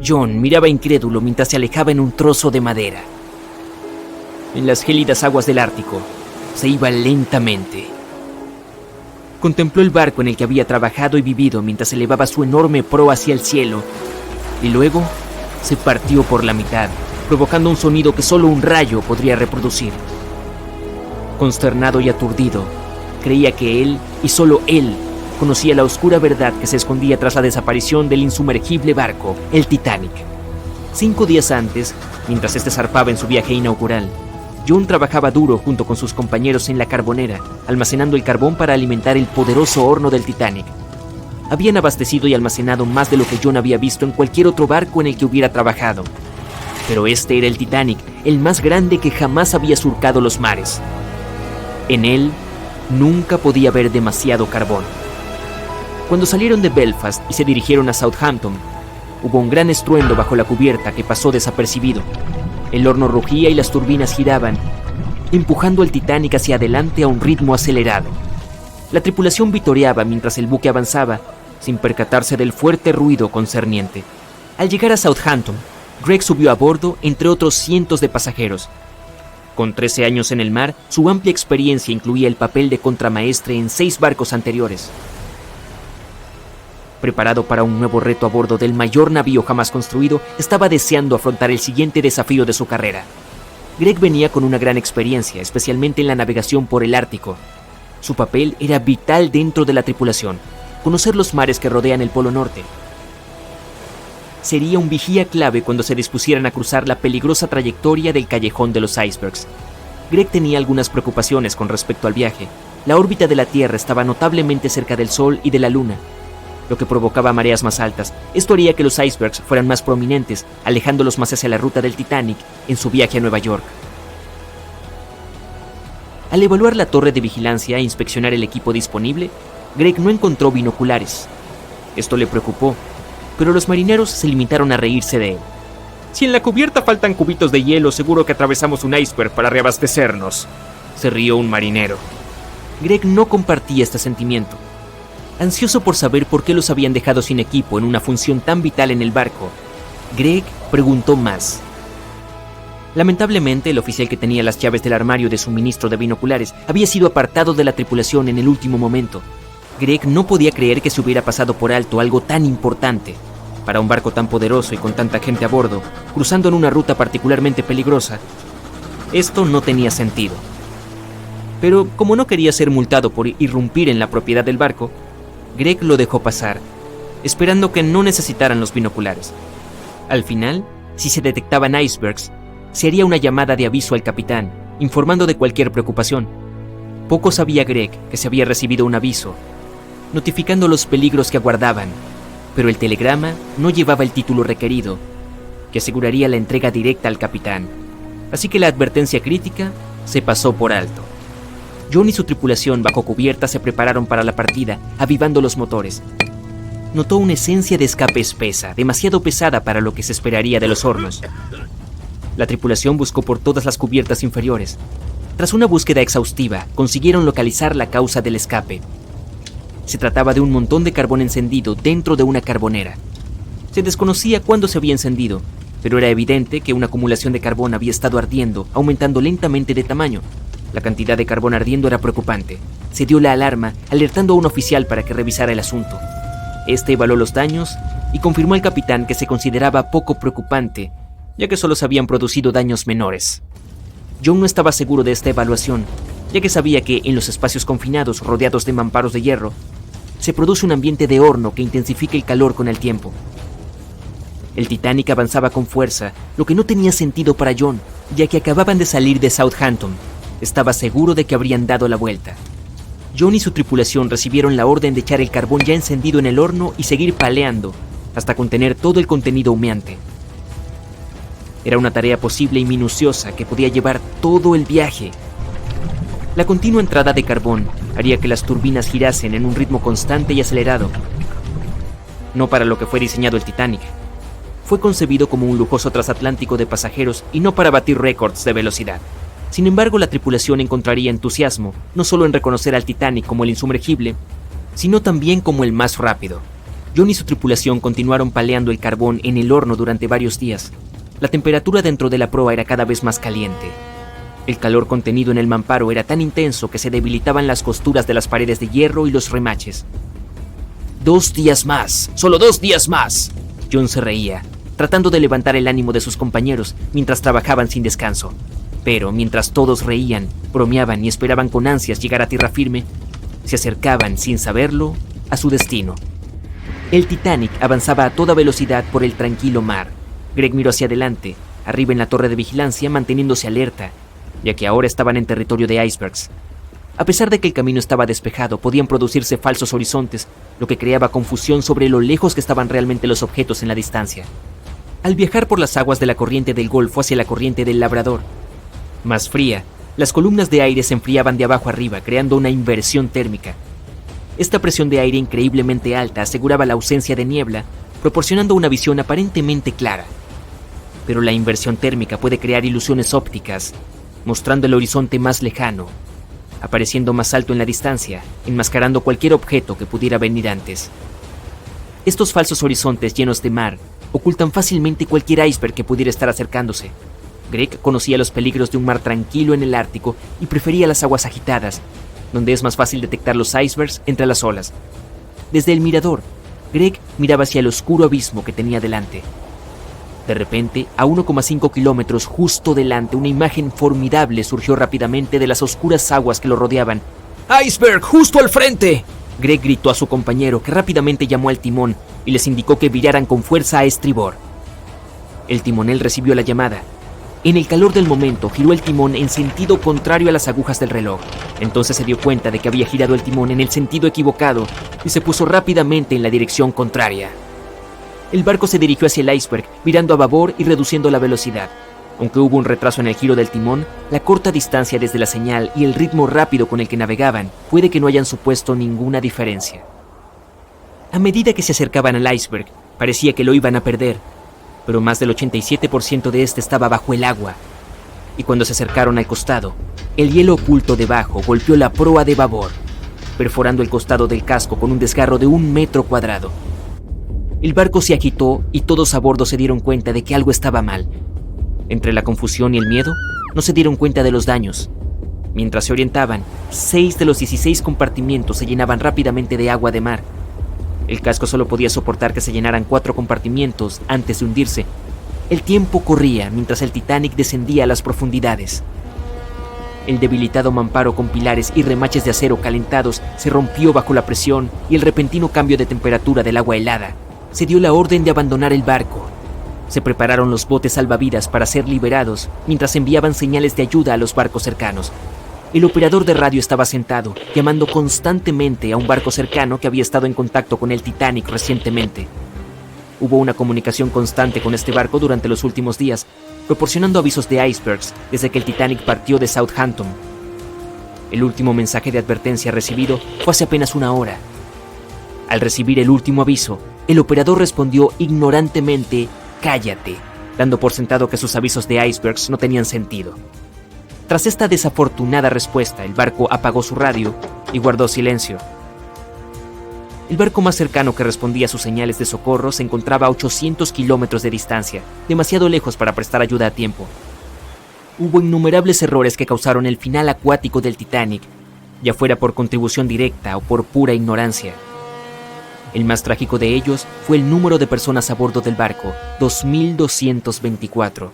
John miraba incrédulo mientras se alejaba en un trozo de madera. En las gélidas aguas del Ártico, se iba lentamente. Contempló el barco en el que había trabajado y vivido mientras elevaba su enorme proa hacia el cielo, y luego se partió por la mitad, provocando un sonido que solo un rayo podría reproducir. Consternado y aturdido, creía que él, y solo él, conocía la oscura verdad que se escondía tras la desaparición del insumergible barco, el Titanic. 5 días antes, mientras este zarpaba en su viaje inaugural, John trabajaba duro junto con sus compañeros en la carbonera, almacenando el carbón para alimentar el poderoso horno del Titanic. Habían abastecido y almacenado más de lo que John había visto en cualquier otro barco en el que hubiera trabajado. Pero este era el Titanic, el más grande que jamás había surcado los mares. En él, nunca podía haber demasiado carbón. Cuando salieron de Belfast y se dirigieron a Southampton, hubo un gran estruendo bajo la cubierta que pasó desapercibido. El horno rugía y las turbinas giraban, empujando el Titanic hacia adelante a un ritmo acelerado. La tripulación vitoreaba mientras el buque avanzaba, sin percatarse del fuerte ruido concerniente. Al llegar a Southampton, Greg subió a bordo entre otros cientos de pasajeros. Con 13 años en el mar, su amplia experiencia incluía el papel de contramaestre en 6 barcos anteriores. Preparado para un nuevo reto a bordo del mayor navío jamás construido, estaba deseando afrontar el siguiente desafío de su carrera. Greg venía con una gran experiencia, especialmente en la navegación por el Ártico. Su papel era vital dentro de la tripulación, conocer los mares que rodean el Polo Norte. Sería un vigía clave cuando se dispusieran a cruzar la peligrosa trayectoria del Callejón de los Icebergs. Greg tenía algunas preocupaciones con respecto al viaje. La órbita de la Tierra estaba notablemente cerca del Sol y de la Luna, lo que provocaba mareas más altas. Esto haría que los icebergs fueran más prominentes, alejándolos más hacia la ruta del Titanic en su viaje a Nueva York. Al evaluar la torre de vigilancia e inspeccionar el equipo disponible, Greg no encontró binoculares. Esto le preocupó, pero los marineros se limitaron a reírse de él. «Si en la cubierta faltan cubitos de hielo, seguro que atravesamos un iceberg para reabastecernos», se rió un marinero. Greg no compartía este sentimiento. Ansioso por saber por qué los habían dejado sin equipo en una función tan vital en el barco, Greg preguntó más. Lamentablemente, el oficial que tenía las llaves del armario de suministro de binoculares había sido apartado de la tripulación en el último momento. Greg no podía creer que se hubiera pasado por alto algo tan importante. Para un barco tan poderoso y con tanta gente a bordo, cruzando en una ruta particularmente peligrosa, esto no tenía sentido. Pero como no quería ser multado por irrumpir en la propiedad del barco, Greg lo dejó pasar, esperando que no necesitaran los binoculares. Al final, si se detectaban icebergs, se haría una llamada de aviso al capitán, informando de cualquier preocupación. Poco sabía Greg que se había recibido un aviso, notificando los peligros que aguardaban, pero el telegrama no llevaba el título requerido, que aseguraría la entrega directa al capitán. Así que la advertencia crítica se pasó por alto. John y su tripulación bajo cubierta se prepararon para la partida, avivando los motores. Notó una esencia de escape espesa, demasiado pesada para lo que se esperaría de los hornos. La tripulación buscó por todas las cubiertas inferiores. Tras una búsqueda exhaustiva, consiguieron localizar la causa del escape. Se trataba de un montón de carbón encendido dentro de una carbonera. Se desconocía cuándo se había encendido, pero era evidente que una acumulación de carbón había estado ardiendo, aumentando lentamente de tamaño. La cantidad de carbón ardiendo era preocupante. Se dio la alarma, alertando a un oficial para que revisara el asunto. Este evaluó los daños y confirmó al capitán que se consideraba poco preocupante, ya que solo se habían producido daños menores. John no estaba seguro de esta evaluación, ya que sabía que en los espacios confinados rodeados de mamparos de hierro, se produce un ambiente de horno que intensifica el calor con el tiempo. El Titanic avanzaba con fuerza, lo que no tenía sentido para John, ya que acababan de salir de Southampton. Estaba seguro de que habrían dado la vuelta. John y su tripulación recibieron la orden de echar el carbón ya encendido en el horno y seguir paleando hasta contener todo el contenido humeante. Era una tarea posible y minuciosa que podía llevar todo el viaje. La continua entrada de carbón haría que las turbinas girasen en un ritmo constante y acelerado. No para lo que fue diseñado el Titanic. Fue concebido como un lujoso transatlántico de pasajeros y no para batir récords de velocidad. Sin embargo, la tripulación encontraría entusiasmo, no solo en reconocer al Titanic como el insumergible, sino también como el más rápido. John y su tripulación continuaron paleando el carbón en el horno durante varios días. La temperatura dentro de la proa era cada vez más caliente. El calor contenido en el mamparo era tan intenso que se debilitaban las costuras de las paredes de hierro y los remaches. 2 días más, solo 2 días más. John se reía, tratando de levantar el ánimo de sus compañeros mientras trabajaban sin descanso. Pero mientras todos reían, bromeaban y esperaban con ansias llegar a tierra firme, se acercaban, sin saberlo, a su destino. El Titanic avanzaba a toda velocidad por el tranquilo mar. Greg miró hacia adelante, arriba en la torre de vigilancia, manteniéndose alerta, ya que ahora estaban en territorio de icebergs. A pesar de que el camino estaba despejado, podían producirse falsos horizontes, lo que creaba confusión sobre lo lejos que estaban realmente los objetos en la distancia. Al viajar por las aguas de la corriente del Golfo hacia la corriente del Labrador, más fría, las columnas de aire se enfriaban de abajo arriba, creando una inversión térmica. Esta presión de aire increíblemente alta aseguraba la ausencia de niebla, proporcionando una visión aparentemente clara. Pero la inversión térmica puede crear ilusiones ópticas, mostrando el horizonte más lejano, apareciendo más alto en la distancia, enmascarando cualquier objeto que pudiera venir antes. Estos falsos horizontes llenos de mar ocultan fácilmente cualquier iceberg que pudiera estar acercándose. Greg conocía los peligros de un mar tranquilo en el Ártico y prefería las aguas agitadas, donde es más fácil detectar los icebergs entre las olas. Desde el mirador, Greg miraba hacia el oscuro abismo que tenía delante. De repente, a 1,5 kilómetros justo delante, una imagen formidable surgió rápidamente de las oscuras aguas que lo rodeaban. ¡Iceberg, justo al frente!, Greg gritó a su compañero, que rápidamente llamó al timón y les indicó que viraran con fuerza a estribor. El timonel recibió la llamada. En el calor del momento, giró el timón en sentido contrario a las agujas del reloj. Entonces se dio cuenta de que había girado el timón en el sentido equivocado y se puso rápidamente en la dirección contraria. El barco se dirigió hacia el iceberg, virando a babor y reduciendo la velocidad. Aunque hubo un retraso en el giro del timón, la corta distancia desde la señal y el ritmo rápido con el que navegaban puede que no hayan supuesto ninguna diferencia. A medida que se acercaban al iceberg, parecía que lo iban a perder, pero más del 87% de este estaba bajo el agua. Y cuando se acercaron al costado, el hielo oculto debajo golpeó la proa de babor, perforando el costado del casco con un desgarro de 1 metro cuadrado. El barco se agitó y todos a bordo se dieron cuenta de que algo estaba mal. Entre la confusión y el miedo, no se dieron cuenta de los daños. Mientras se orientaban, 6 de los 16 compartimientos se llenaban rápidamente de agua de mar. El casco solo podía soportar que se llenaran 4 compartimientos antes de hundirse. El tiempo corría mientras el Titanic descendía a las profundidades. El debilitado mamparo con pilares y remaches de acero calentados se rompió bajo la presión y el repentino cambio de temperatura del agua helada. Se dio la orden de abandonar el barco. Se prepararon los botes salvavidas para ser liberados mientras enviaban señales de ayuda a los barcos cercanos. El operador de radio estaba sentado, llamando constantemente a un barco cercano que había estado en contacto con el Titanic recientemente. Hubo una comunicación constante con este barco durante los últimos días, proporcionando avisos de icebergs desde que el Titanic partió de Southampton. El último mensaje de advertencia recibido fue hace apenas 1 hora. Al recibir el último aviso, el operador respondió ignorantemente: «Cállate», dando por sentado que sus avisos de icebergs no tenían sentido. Tras esta desafortunada respuesta, el barco apagó su radio y guardó silencio. El barco más cercano que respondía a sus señales de socorro se encontraba a 800 kilómetros de distancia, demasiado lejos para prestar ayuda a tiempo. Hubo innumerables errores que causaron el final acuático del Titanic, ya fuera por contribución directa o por pura ignorancia. El más trágico de ellos fue el número de personas a bordo del barco, 2.224.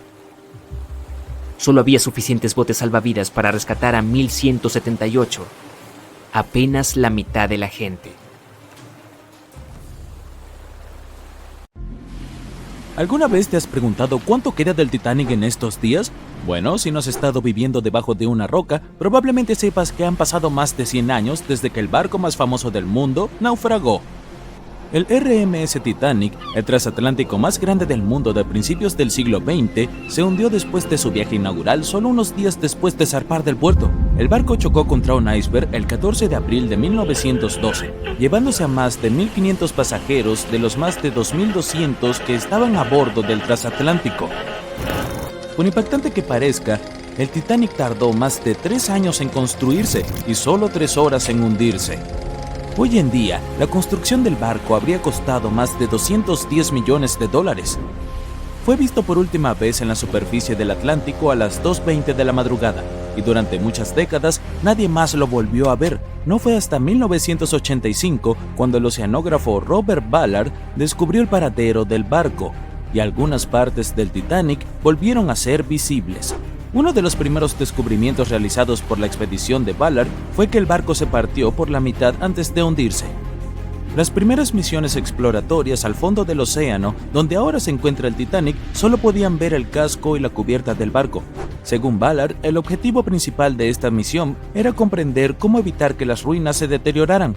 Solo había suficientes botes salvavidas para rescatar a 1.178, apenas la mitad de la gente. ¿Alguna vez te has preguntado cuánto queda del Titanic en estos días? Bueno, si no has estado viviendo debajo de una roca, probablemente sepas que han pasado más de 100 años desde que el barco más famoso del mundo naufragó. El RMS Titanic, el transatlántico más grande del mundo de principios del siglo XX, se hundió después de su viaje inaugural solo unos días después de zarpar del puerto. El barco chocó contra un iceberg el 14 de abril de 1912, llevándose a más de 1.500 pasajeros de los más de 2.200 que estaban a bordo del transatlántico. Por impactante que parezca, el Titanic tardó más de 3 años en construirse y solo 3 horas en hundirse. Hoy en día, la construcción del barco habría costado más de $210 millones. Fue visto por última vez en la superficie del Atlántico a las 2:20 de la madrugada, y durante muchas décadas nadie más lo volvió a ver. No fue hasta 1985 cuando el oceanógrafo Robert Ballard descubrió el paradero del barco, y algunas partes del Titanic volvieron a ser visibles. Uno de los primeros descubrimientos realizados por la expedición de Ballard fue que el barco se partió por la mitad antes de hundirse. Las primeras misiones exploratorias al fondo del océano, donde ahora se encuentra el Titanic, solo podían ver el casco y la cubierta del barco. Según Ballard, el objetivo principal de esta misión era comprender cómo evitar que las ruinas se deterioraran.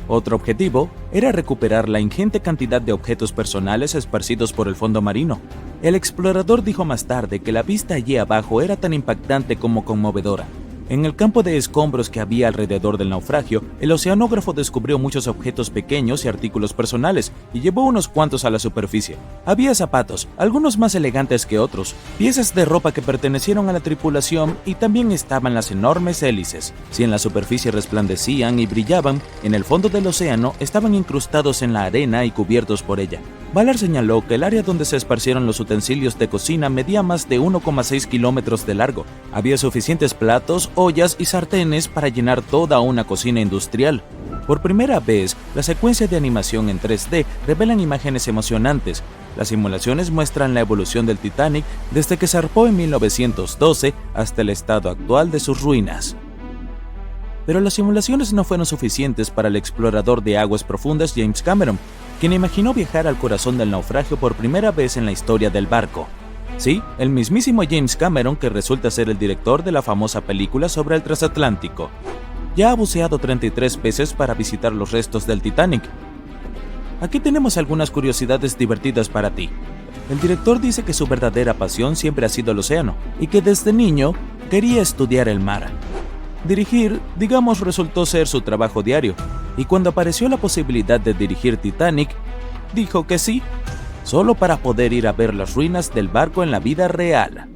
Otro objetivo era recuperar la ingente cantidad de objetos personales esparcidos por el fondo marino. El explorador dijo más tarde que la vista allí abajo era tan impactante como conmovedora. En el campo de escombros que había alrededor del naufragio, el oceanógrafo descubrió muchos objetos pequeños y artículos personales, y llevó unos cuantos a la superficie. Había zapatos, algunos más elegantes que otros, piezas de ropa que pertenecieron a la tripulación, y también estaban las enormes hélices. Si en la superficie resplandecían y brillaban, en el fondo del océano estaban incrustados en la arena y cubiertos por ella. Ballard señaló que el área donde se esparcieron los utensilios de cocina medía más de 1,6 kilómetros de largo. Había suficientes platos, ollas y sartenes para llenar toda una cocina industrial. Por primera vez, la secuencia de animación en 3D revelan imágenes emocionantes. Las simulaciones muestran la evolución del Titanic desde que zarpó en 1912 hasta el estado actual de sus ruinas. Pero las simulaciones no fueron suficientes para el explorador de aguas profundas James Cameron, quien imaginó viajar al corazón del naufragio por primera vez en la historia del barco. Sí, el mismísimo James Cameron, que resulta ser el director de la famosa película sobre el transatlántico. Ya ha buceado 33 veces para visitar los restos del Titanic. Aquí tenemos algunas curiosidades divertidas para ti. El director dice que su verdadera pasión siempre ha sido el océano, y que desde niño quería estudiar el mar. Dirigir, digamos, resultó ser su trabajo diario, y cuando apareció la posibilidad de dirigir Titanic, dijo que sí, solo para poder ir a ver las ruinas del barco en la vida real.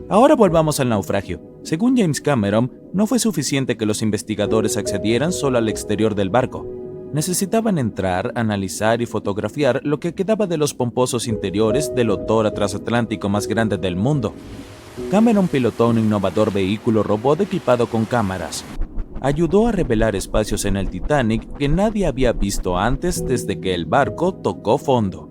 Ahora volvamos al naufragio. Según James Cameron, no fue suficiente que los investigadores accedieran solo al exterior del barco. Necesitaban entrar, analizar y fotografiar lo que quedaba de los pomposos interiores del otrora transatlántico más grande del mundo. Cameron pilotó un innovador vehículo robot equipado con cámaras. Ayudó a revelar espacios en el Titanic que nadie había visto antes desde que el barco tocó fondo.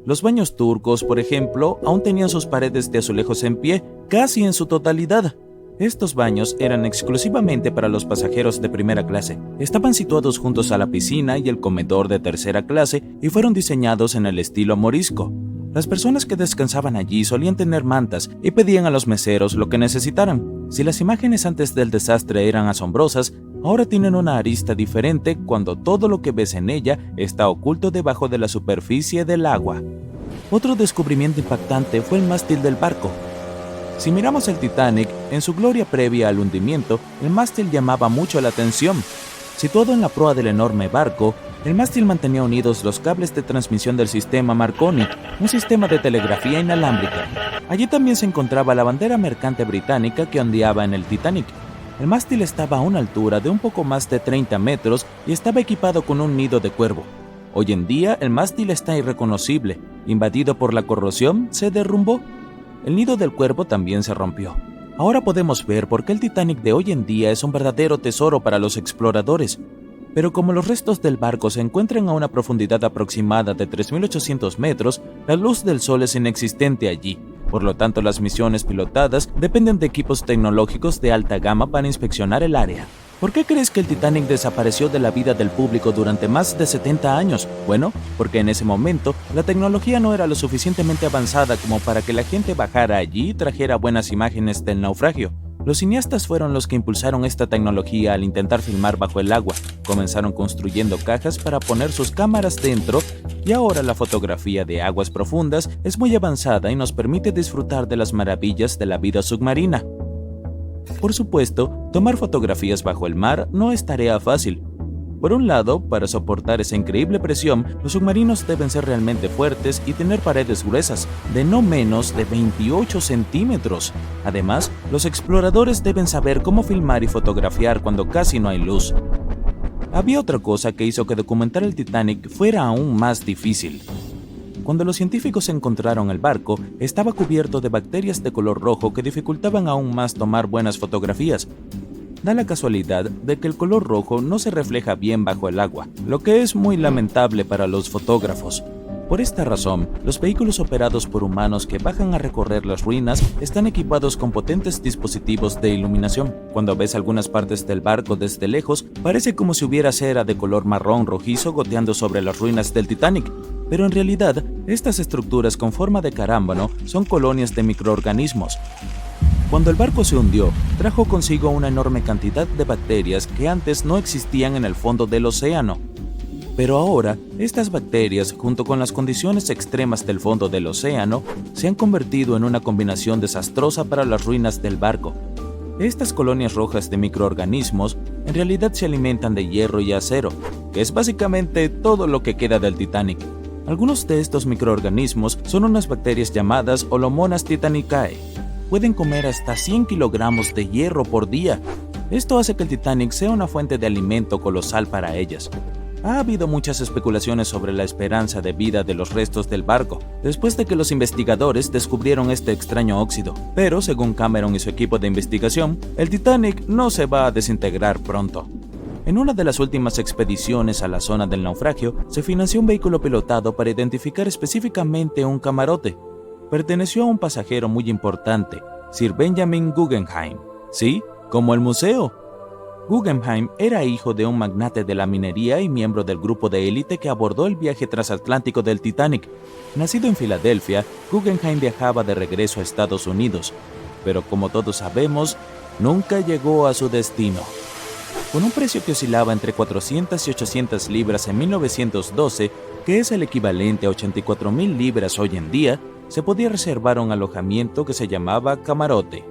Los baños turcos, por ejemplo, aún tenían sus paredes de azulejos en pie, casi en su totalidad. Estos baños eran exclusivamente para los pasajeros de primera clase. Estaban situados juntos a la piscina y el comedor de tercera clase y fueron diseñados en el estilo morisco. Las personas que descansaban allí solían tener mantas y pedían a los meseros lo que necesitaran. Si las imágenes antes del desastre eran asombrosas, ahora tienen una arista diferente cuando todo lo que ves en ella está oculto debajo de la superficie del agua. Otro descubrimiento impactante fue el mástil del barco. Si miramos el Titanic, en su gloria previa al hundimiento, el mástil llamaba mucho la atención. Situado en la proa del enorme barco, el mástil mantenía unidos los cables de transmisión del sistema Marconi, un sistema de telegrafía inalámbrica. Allí también se encontraba la bandera mercante británica que ondeaba en el Titanic. El mástil estaba a una altura de un poco más de 30 metros y estaba equipado con un nido de cuervo. Hoy en día, el mástil está irreconocible. Invadido por la corrosión, se derrumbó. El nido del cuervo también se rompió. Ahora podemos ver por qué el Titanic de hoy en día es un verdadero tesoro para los exploradores. Pero como los restos del barco se encuentran a una profundidad aproximada de 3.800 metros, la luz del sol es inexistente allí. Por lo tanto, las misiones pilotadas dependen de equipos tecnológicos de alta gama para inspeccionar el área. ¿Por qué crees que el Titanic desapareció de la vida del público durante más de 70 años? Bueno, porque en ese momento la tecnología no era lo suficientemente avanzada como para que la gente bajara allí y trajera buenas imágenes del naufragio. Los cineastas fueron los que impulsaron esta tecnología al intentar filmar bajo el agua. Comenzaron construyendo cajas para poner sus cámaras dentro y ahora la fotografía de aguas profundas es muy avanzada y nos permite disfrutar de las maravillas de la vida submarina. Por supuesto, tomar fotografías bajo el mar no es tarea fácil. Por un lado, para soportar esa increíble presión, los submarinos deben ser realmente fuertes y tener paredes gruesas, de no menos de 28 centímetros. Además, los exploradores deben saber cómo filmar y fotografiar cuando casi no hay luz. Había otra cosa que hizo que documentar el Titanic fuera aún más difícil. Cuando los científicos encontraron el barco, estaba cubierto de bacterias de color rojo que dificultaban aún más tomar buenas fotografías. Da la casualidad de que el color rojo no se refleja bien bajo el agua, lo que es muy lamentable para los fotógrafos. Por esta razón, los vehículos operados por humanos que bajan a recorrer las ruinas están equipados con potentes dispositivos de iluminación. Cuando ves algunas partes del barco desde lejos, parece como si hubiera cera de color marrón rojizo goteando sobre las ruinas del Titanic. Pero en realidad, estas estructuras con forma de carámbano son colonias de microorganismos. Cuando el barco se hundió, trajo consigo una enorme cantidad de bacterias que antes no existían en el fondo del océano. Pero ahora, estas bacterias, junto con las condiciones extremas del fondo del océano, se han convertido en una combinación desastrosa para las ruinas del barco. Estas colonias rojas de microorganismos en realidad se alimentan de hierro y acero, que es básicamente todo lo que queda del Titanic. Algunos de estos microorganismos son unas bacterias llamadas Holomonas titanicae. Pueden comer hasta 100 kilogramos de hierro por día. Esto hace que el Titanic sea una fuente de alimento colosal para ellas. Ha habido muchas especulaciones sobre la esperanza de vida de los restos del barco, después de que los investigadores descubrieron este extraño óxido. Pero, según Cameron y su equipo de investigación, el Titanic no se va a desintegrar pronto. En una de las últimas expediciones a la zona del naufragio, se financió un vehículo pilotado para identificar específicamente un camarote. Perteneció a un pasajero muy importante, Sir Benjamin Guggenheim. Sí, como el museo. Guggenheim era hijo de un magnate de la minería y miembro del grupo de élite que abordó el viaje transatlántico del Titanic. Nacido en Filadelfia, Guggenheim viajaba de regreso a Estados Unidos, pero como todos sabemos, nunca llegó a su destino. Con un precio que oscilaba entre 400 y 800 libras en 1912, que es el equivalente a 84,000 libras hoy en día, se podía reservar un alojamiento que se llamaba camarote.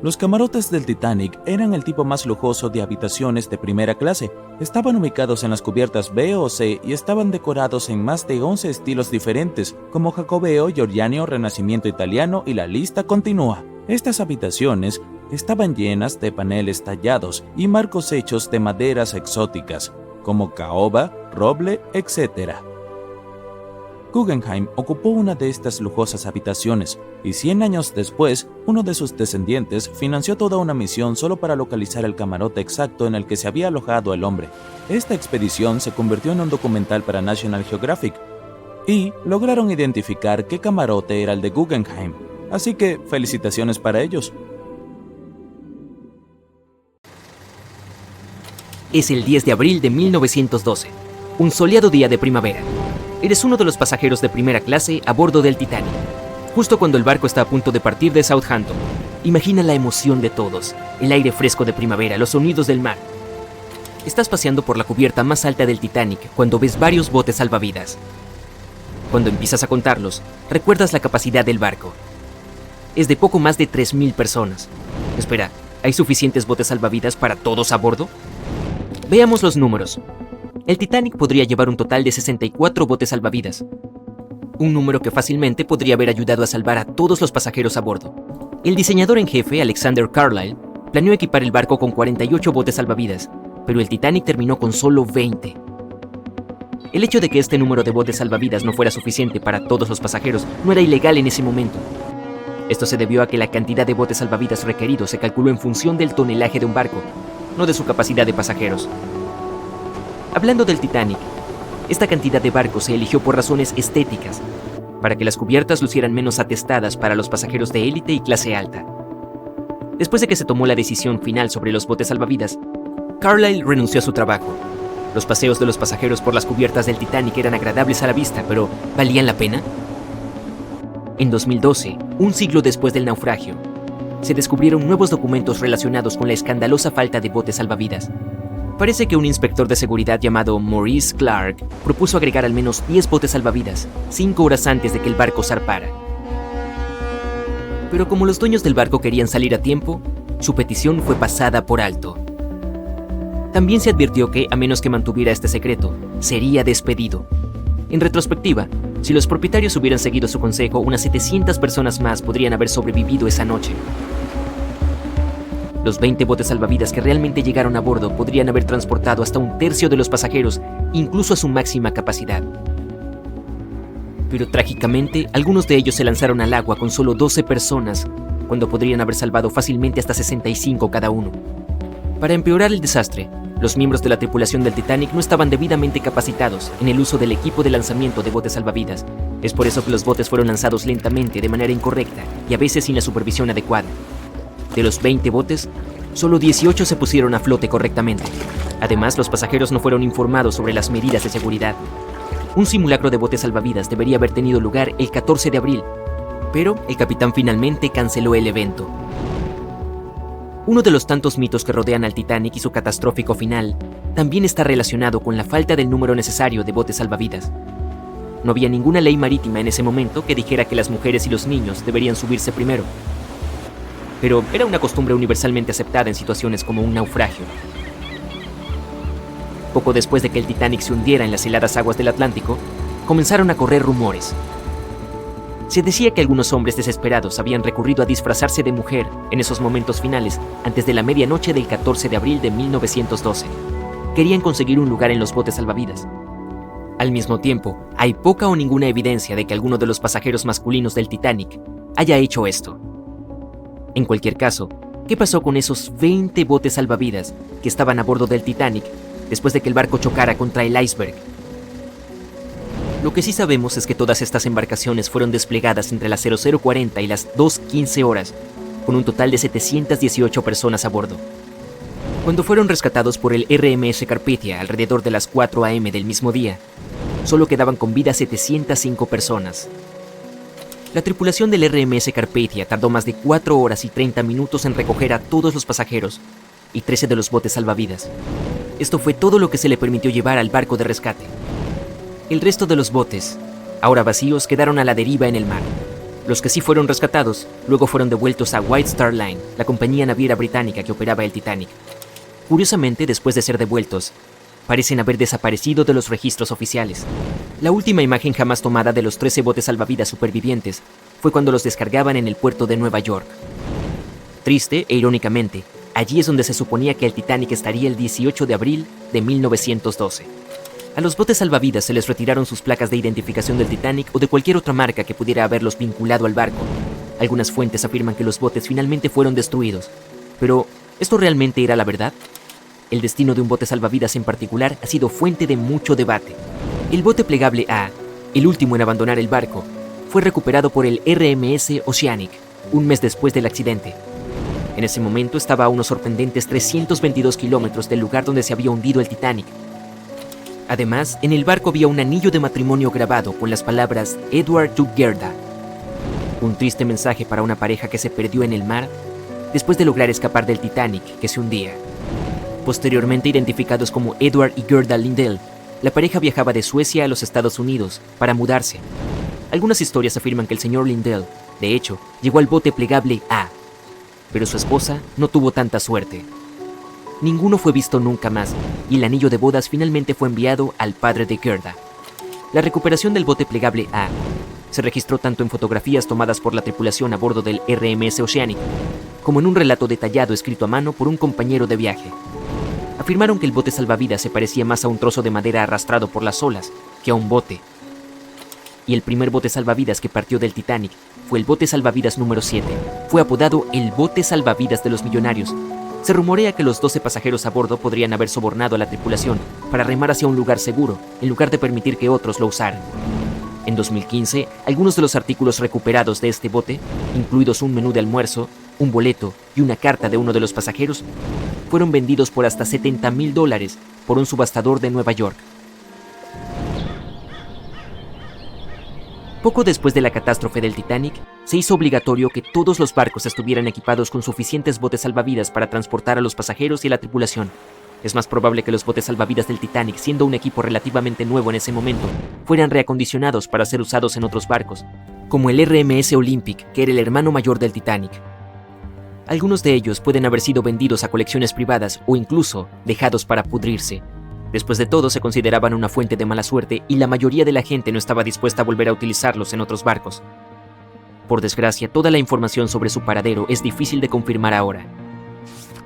Los camarotes del Titanic eran el tipo más lujoso de habitaciones de primera clase. Estaban ubicados en las cubiertas B o C y estaban decorados en más de 11 estilos diferentes, como jacobeo, georgiano, renacimiento italiano y la lista continúa. Estas habitaciones estaban llenas de paneles tallados y marcos hechos de maderas exóticas, como caoba, roble, etc. Guggenheim ocupó una de estas lujosas habitaciones y 100 años después, uno de sus descendientes financió toda una misión solo para localizar el camarote exacto en el que se había alojado el hombre. Esta expedición se convirtió en un documental para National Geographic y lograron identificar qué camarote era el de Guggenheim, así que felicitaciones para ellos. Es el 10 de abril de 1912, un soleado día de primavera. Eres uno de los pasajeros de primera clase a bordo del Titanic. Justo cuando el barco está a punto de partir de Southampton, imagina la emoción de todos, el aire fresco de primavera, los sonidos del mar. Estás paseando por la cubierta más alta del Titanic cuando ves varios botes salvavidas. Cuando empiezas a contarlos, recuerdas la capacidad del barco. Es de poco más de 3,000 personas. Espera, ¿hay suficientes botes salvavidas para todos a bordo? Veamos los números. El Titanic podría llevar un total de 64 botes salvavidas, un número que fácilmente podría haber ayudado a salvar a todos los pasajeros a bordo. El diseñador en jefe, Alexander Carlisle, planeó equipar el barco con 48 botes salvavidas, pero el Titanic terminó con solo 20. El hecho de que este número de botes salvavidas no fuera suficiente para todos los pasajeros no era ilegal en ese momento. Esto se debió a que la cantidad de botes salvavidas requeridos se calculó en función del tonelaje de un barco, no de su capacidad de pasajeros. Hablando del Titanic, esta cantidad de barcos se eligió por razones estéticas, para que las cubiertas lucieran menos atestadas para los pasajeros de élite y clase alta. Después de que se tomó la decisión final sobre los botes salvavidas, Carlisle renunció a su trabajo. Los paseos de los pasajeros por las cubiertas del Titanic eran agradables a la vista, pero ¿valían la pena? En 2012, un siglo después del naufragio, se descubrieron nuevos documentos relacionados con la escandalosa falta de botes salvavidas. Parece que un inspector de seguridad llamado Maurice Clark propuso agregar al menos 10 botes salvavidas 5 horas antes de que el barco zarpara. Pero como los dueños del barco querían salir a tiempo, su petición fue pasada por alto. También se advirtió que, a menos que mantuviera este secreto, sería despedido. En retrospectiva, si los propietarios hubieran seguido su consejo, unas 700 personas más podrían haber sobrevivido esa noche. Los 20 botes salvavidas que realmente llegaron a bordo podrían haber transportado hasta un tercio de los pasajeros, incluso a su máxima capacidad. Pero trágicamente, algunos de ellos se lanzaron al agua con solo 12 personas, cuando podrían haber salvado fácilmente hasta 65 cada uno. Para empeorar el desastre, los miembros de la tripulación del Titanic no estaban debidamente capacitados en el uso del equipo de lanzamiento de botes salvavidas. Es por eso que los botes fueron lanzados lentamente, de manera incorrecta y a veces sin la supervisión adecuada. De los 20 botes, solo 18 se pusieron a flote correctamente. Además, los pasajeros no fueron informados sobre las medidas de seguridad. Un simulacro de botes salvavidas debería haber tenido lugar el 14 de abril, pero el capitán finalmente canceló el evento. Uno de los tantos mitos que rodean al Titanic y su catastrófico final también está relacionado con la falta del número necesario de botes salvavidas. No había ninguna ley marítima en ese momento que dijera que las mujeres y los niños deberían subirse primero. Pero era una costumbre universalmente aceptada en situaciones como un naufragio. Poco después de que el Titanic se hundiera en las heladas aguas del Atlántico, comenzaron a correr rumores. Se decía que algunos hombres desesperados habían recurrido a disfrazarse de mujer en esos momentos finales antes de la medianoche del 14 de abril de 1912. Querían conseguir un lugar en los botes salvavidas. Al mismo tiempo, hay poca o ninguna evidencia de que alguno de los pasajeros masculinos del Titanic haya hecho esto. En cualquier caso, ¿qué pasó con esos 20 botes salvavidas que estaban a bordo del Titanic después de que el barco chocara contra el iceberg? Lo que sí sabemos es que todas estas embarcaciones fueron desplegadas entre las 00:40 y las 2:15 horas, con un total de 718 personas a bordo. Cuando fueron rescatados por el RMS Carpathia alrededor de las 4 a.m. del mismo día, solo quedaban con vida 705 personas. La tripulación del RMS Carpathia tardó más de 4 horas y 30 minutos en recoger a todos los pasajeros y 13 de los botes salvavidas. Esto fue todo lo que se le permitió llevar al barco de rescate. El resto de los botes, ahora vacíos, quedaron a la deriva en el mar. Los que sí fueron rescatados, luego fueron devueltos a White Star Line, la compañía naviera británica que operaba el Titanic. Curiosamente, después de ser devueltos, parecen haber desaparecido de los registros oficiales. La última imagen jamás tomada de los 13 botes salvavidas supervivientes fue cuando los descargaban en el puerto de Nueva York. Triste e irónicamente, allí es donde se suponía que el Titanic estaría el 18 de abril de 1912. A los botes salvavidas se les retiraron sus placas de identificación del Titanic o de cualquier otra marca que pudiera haberlos vinculado al barco. Algunas fuentes afirman que los botes finalmente fueron destruidos. Pero, ¿esto realmente era la verdad? El destino de un bote salvavidas en particular ha sido fuente de mucho debate. El bote plegable A, el último en abandonar el barco, fue recuperado por el RMS Oceanic, un mes después del accidente. En ese momento estaba a unos sorprendentes 322 kilómetros del lugar donde se había hundido el Titanic. Además, en el barco había un anillo de matrimonio grabado con las palabras Edward to Gerda. Un triste mensaje para una pareja que se perdió en el mar después de lograr escapar del Titanic que se hundía. Posteriormente identificados como Edward y Gerda Lindell, la pareja viajaba de Suecia a los Estados Unidos para mudarse. Algunas historias afirman que el señor Lindell, de hecho, llegó al bote plegable A, pero su esposa no tuvo tanta suerte. Ninguno fue visto nunca más, y el anillo de bodas finalmente fue enviado al padre de Gerda. La recuperación del bote plegable A se registró tanto en fotografías tomadas por la tripulación a bordo del RMS Oceanic, como en un relato detallado escrito a mano por un compañero de viaje. Afirmaron que el bote salvavidas se parecía más a un trozo de madera arrastrado por las olas que a un bote. Y el primer bote salvavidas que partió del Titanic fue el bote salvavidas número 7. Fue apodado el bote salvavidas de los millonarios. Se rumorea que los 12 pasajeros a bordo podrían haber sobornado a la tripulación para remar hacia un lugar seguro, en lugar de permitir que otros lo usaran. En 2015, algunos de los artículos recuperados de este bote, incluidos un menú de almuerzo, un boleto y una carta de uno de los pasajeros, fueron vendidos por hasta $70,000 por un subastador de Nueva York. Poco después de la catástrofe del Titanic, se hizo obligatorio que todos los barcos estuvieran equipados con suficientes botes salvavidas para transportar a los pasajeros y a la tripulación. Es más probable que los botes salvavidas del Titanic, siendo un equipo relativamente nuevo en ese momento, fueran reacondicionados para ser usados en otros barcos, como el RMS Olympic, que era el hermano mayor del Titanic. Algunos de ellos pueden haber sido vendidos a colecciones privadas o incluso dejados para pudrirse. Después de todo, se consideraban una fuente de mala suerte y la mayoría de la gente no estaba dispuesta a volver a utilizarlos en otros barcos. Por desgracia, toda la información sobre su paradero es difícil de confirmar ahora.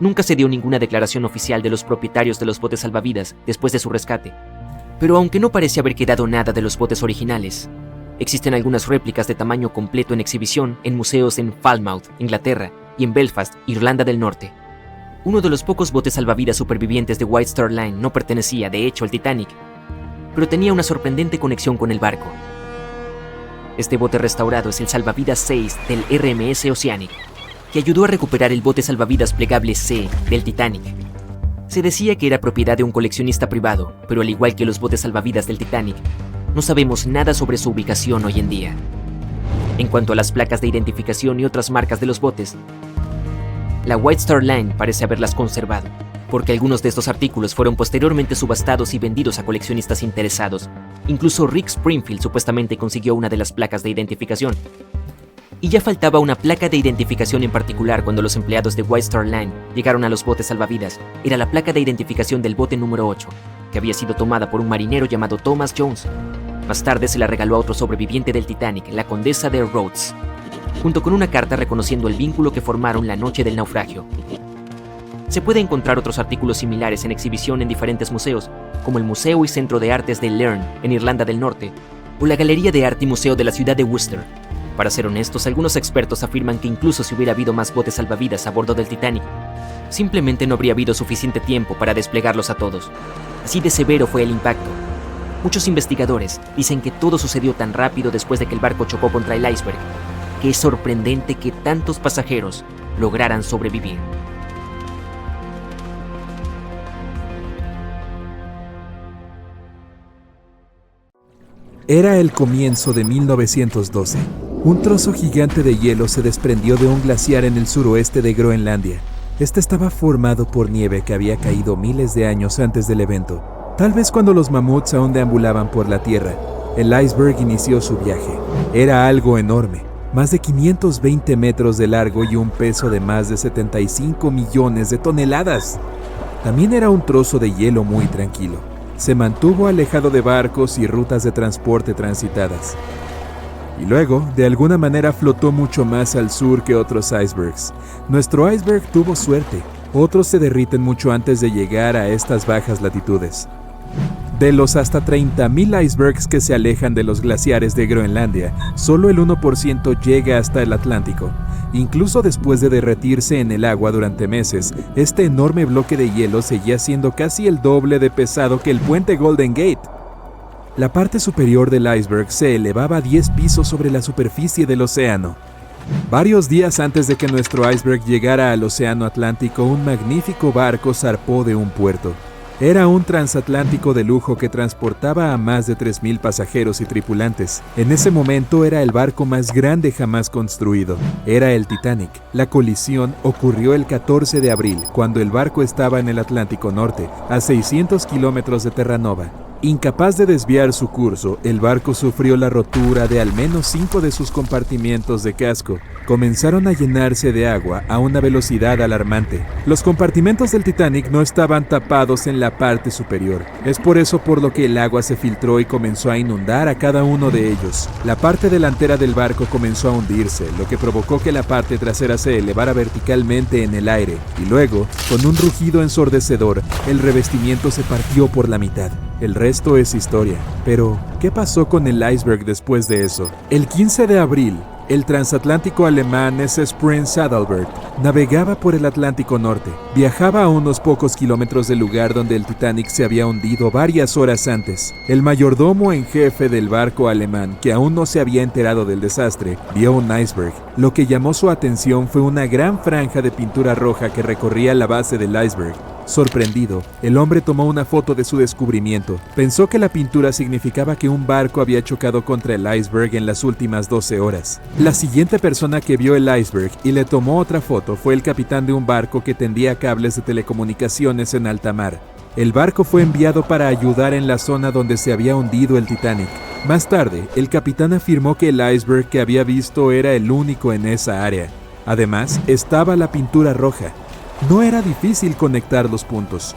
Nunca se dio ninguna declaración oficial de los propietarios de los botes salvavidas después de su rescate. Pero aunque no parece haber quedado nada de los botes originales, existen algunas réplicas de tamaño completo en exhibición en museos en Falmouth, Inglaterra, y en Belfast, Irlanda del Norte. Uno de los pocos botes salvavidas supervivientes de White Star Line no pertenecía, de hecho, al Titanic, pero tenía una sorprendente conexión con el barco. Este bote restaurado es el salvavidas 6 del RMS Oceanic, que ayudó a recuperar el bote salvavidas plegable C del Titanic. Se decía que era propiedad de un coleccionista privado, pero al igual que los botes salvavidas del Titanic, no sabemos nada sobre su ubicación hoy en día. En cuanto a las placas de identificación y otras marcas de los botes, la White Star Line parece haberlas conservado, porque algunos de estos artículos fueron posteriormente subastados y vendidos a coleccionistas interesados. Incluso Rick Springfield supuestamente consiguió una de las placas de identificación. Y ya faltaba una placa de identificación en particular cuando los empleados de White Star Line llegaron a los botes salvavidas. Era la placa de identificación del bote número 8, que había sido tomada por un marinero llamado Thomas Jones. Más tarde se la regaló a otro sobreviviente del Titanic, la condesa de Rhodes, junto con una carta reconociendo el vínculo que formaron la noche del naufragio. Se puede encontrar otros artículos similares en exhibición en diferentes museos, como el Museo y Centro de Artes de Learn, en Irlanda del Norte, o la Galería de Arte y Museo de la ciudad de Worcester. Para ser honestos, algunos expertos afirman que incluso si hubiera habido más botes salvavidas a bordo del Titanic, simplemente no habría habido suficiente tiempo para desplegarlos a todos. Así de severo fue el impacto. Muchos investigadores dicen que todo sucedió tan rápido después de que el barco chocó contra el iceberg, que es sorprendente que tantos pasajeros lograran sobrevivir. Era el comienzo de 1912. Un trozo gigante de hielo se desprendió de un glaciar en el suroeste de Groenlandia. Este estaba formado por nieve que había caído miles de años antes del evento. Tal vez cuando los mamuts aún deambulaban por la tierra, el iceberg inició su viaje. Era algo enorme, más de 520 metros de largo y un peso de más de 75 millones de toneladas. También era un trozo de hielo muy tranquilo. Se mantuvo alejado de barcos y rutas de transporte transitadas. Y luego, de alguna manera, flotó mucho más al sur que otros icebergs. Nuestro iceberg tuvo suerte. Otros se derriten mucho antes de llegar a estas bajas latitudes. De los hasta 30.000 icebergs que se alejan de los glaciares de Groenlandia, solo el 1% llega hasta el Atlántico. Incluso después de derretirse en el agua durante meses, este enorme bloque de hielo seguía siendo casi el doble de pesado que el puente Golden Gate. La parte superior del iceberg se elevaba 10 pisos sobre la superficie del océano. Varios días antes de que nuestro iceberg llegara al océano Atlántico, un magnífico barco zarpó de un puerto. Era un transatlántico de lujo que transportaba a más de 3.000 pasajeros y tripulantes. En ese momento era el barco más grande jamás construido. Era el Titanic. La colisión ocurrió el 14 de abril, cuando el barco estaba en el Atlántico Norte, a 600 kilómetros de Terranova. Incapaz de desviar su curso, el barco sufrió la rotura de al menos 5 de sus compartimientos de casco. Comenzaron a llenarse de agua a una velocidad alarmante. Los compartimentos del Titanic no estaban tapados en la parte superior. Es por eso por lo que el agua se filtró y comenzó a inundar a cada uno de ellos. La parte delantera del barco comenzó a hundirse, lo que provocó que la parte trasera se elevara verticalmente en el aire. Y luego, con un rugido ensordecedor, el revestimiento se partió por la mitad. El resto es historia. Pero, ¿qué pasó con el iceberg después de eso? El 15 de abril, el transatlántico alemán SS Prince Adalbert navegaba por el Atlántico Norte. Viajaba a unos pocos kilómetros del lugar donde el Titanic se había hundido varias horas antes. El mayordomo en jefe del barco alemán, que aún no se había enterado del desastre, vio un iceberg. Lo que llamó su atención fue una gran franja de pintura roja que recorría la base del iceberg. Sorprendido, el hombre tomó una foto de su descubrimiento. Pensó que la pintura significaba que un barco había chocado contra el iceberg en las últimas 12 horas. La siguiente persona que vio el iceberg y le tomó otra foto fue el capitán de un barco que tendía cables de telecomunicaciones en alta mar. El barco fue enviado para ayudar en la zona donde se había hundido el Titanic. Más tarde, el capitán afirmó que el iceberg que había visto era el único en esa área. Además, estaba la pintura roja. No era difícil conectar los puntos.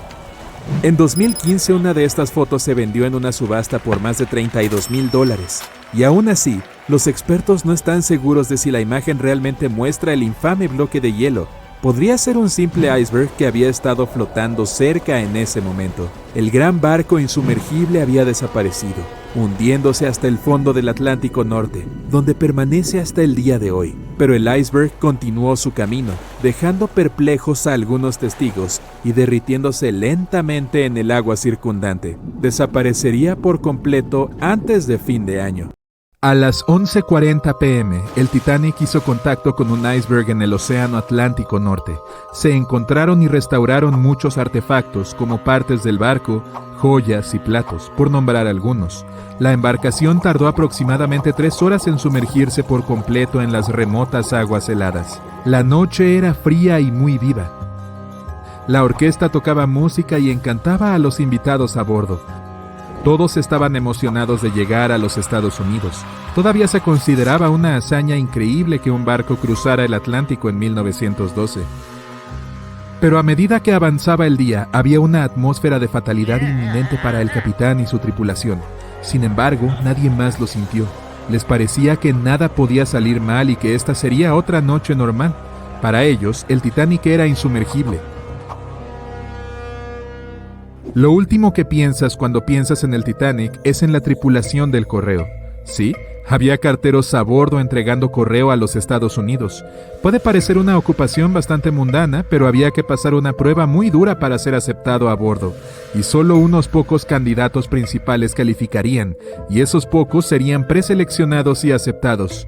En 2015 una de estas fotos se vendió en una subasta por más de $32,000. Y aún así, los expertos no están seguros de si la imagen realmente muestra el infame bloque de hielo. Podría ser un simple iceberg que había estado flotando cerca en ese momento. El gran barco insumergible había desaparecido, hundiéndose hasta el fondo del Atlántico Norte, donde permanece hasta el día de hoy. Pero el iceberg continuó su camino, dejando perplejos a algunos testigos y derritiéndose lentamente en el agua circundante. Desaparecería por completo antes de fin de año. A las 11:40 p.m., el Titanic hizo contacto con un iceberg en el Océano Atlántico Norte. Se encontraron y restauraron muchos artefactos como partes del barco, joyas y platos, por nombrar algunos. La embarcación tardó aproximadamente 3 horas en sumergirse por completo en las remotas aguas heladas. La noche era fría y muy viva. La orquesta tocaba música y encantaba a los invitados a bordo. Todos estaban emocionados de llegar a los Estados Unidos. Todavía se consideraba una hazaña increíble que un barco cruzara el Atlántico en 1912. Pero a medida que avanzaba el día, había una atmósfera de fatalidad inminente para el capitán y su tripulación. Sin embargo, nadie más lo sintió. Les parecía que nada podía salir mal y que esta sería otra noche normal. Para ellos, el Titanic era insumergible. Lo último que piensas cuando piensas en el Titanic es en la tripulación del correo. Sí, había carteros a bordo entregando correo a los Estados Unidos. Puede parecer una ocupación bastante mundana, pero había que pasar una prueba muy dura para ser aceptado a bordo. Y solo unos pocos candidatos principales calificarían, y esos pocos serían preseleccionados y aceptados.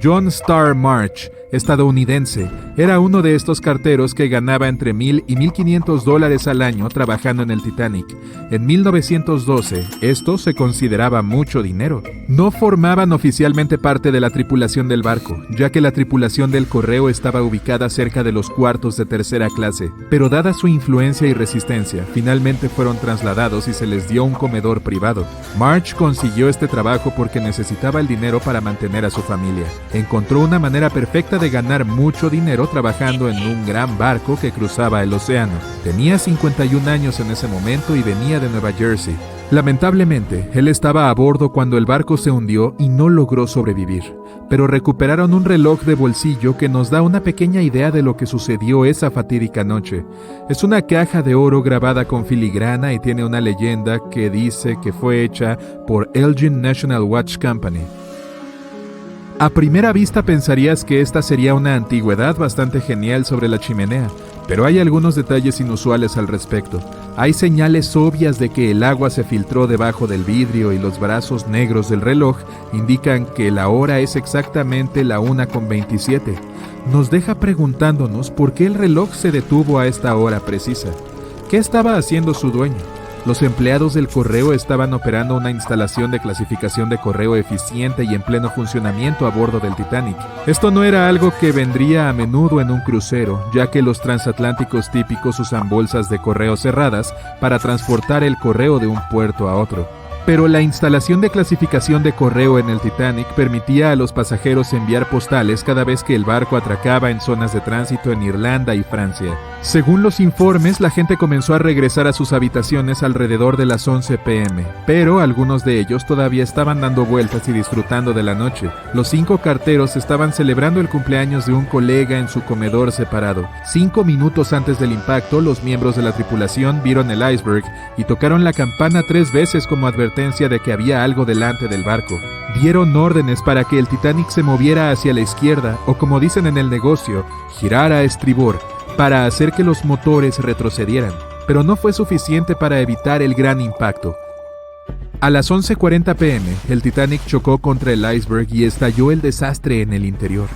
John Starr March, estadounidense, era uno de estos carteros que ganaba entre $1,000 y $1,500 al año trabajando en el Titanic. En 1912, esto se consideraba mucho dinero. No formaban oficialmente parte de la tripulación del barco, ya que la tripulación del correo estaba ubicada cerca de los cuartos de tercera clase, pero dada su influencia y resistencia, finalmente fueron trasladados y se les dio un comedor privado. March consiguió este trabajo porque necesitaba el dinero para mantener a su familia. Encontró una manera perfecta de ganar mucho dinero trabajando en un gran barco que cruzaba el océano. Tenía 51 años en ese momento y venía de Nueva Jersey. Lamentablemente, él estaba a bordo cuando el barco se hundió y no logró sobrevivir. Pero recuperaron un reloj de bolsillo que nos da una pequeña idea de lo que sucedió esa fatídica noche. Es una caja de oro grabada con filigrana y tiene una leyenda que dice que fue hecha por Elgin National Watch Company. A primera vista pensarías que esta sería una antigüedad bastante genial sobre la chimenea, pero hay algunos detalles inusuales al respecto. Hay señales obvias de que el agua se filtró debajo del vidrio y los brazos negros del reloj indican que la hora es exactamente la 1:27. Nos deja preguntándonos por qué el reloj se detuvo a esta hora precisa. ¿Qué estaba haciendo su dueño? Los empleados del correo estaban operando una instalación de clasificación de correo eficiente y en pleno funcionamiento a bordo del Titanic. Esto no era algo que vendría a menudo en un crucero, ya que los transatlánticos típicos usan bolsas de correo cerradas para transportar el correo de un puerto a otro. Pero la instalación de clasificación de correo en el Titanic permitía a los pasajeros enviar postales cada vez que el barco atracaba en zonas de tránsito en Irlanda y Francia. Según los informes, la gente comenzó a regresar a sus habitaciones alrededor de las 11 p.m., pero algunos de ellos todavía estaban dando vueltas y disfrutando de la noche. Los 5 carteros estaban celebrando el cumpleaños de un colega en su comedor separado. 5 minutos antes del impacto, los miembros de la tripulación vieron el iceberg y tocaron la campana 3 veces como advertencia de que había algo delante del barco. Dieron órdenes para que el Titanic se moviera hacia la izquierda, o como dicen en el negocio, girar a estribor, para hacer que los motores retrocedieran, pero no fue suficiente para evitar el gran impacto. A las 11:40 p.m., el Titanic chocó contra el iceberg y estalló el desastre en el interior.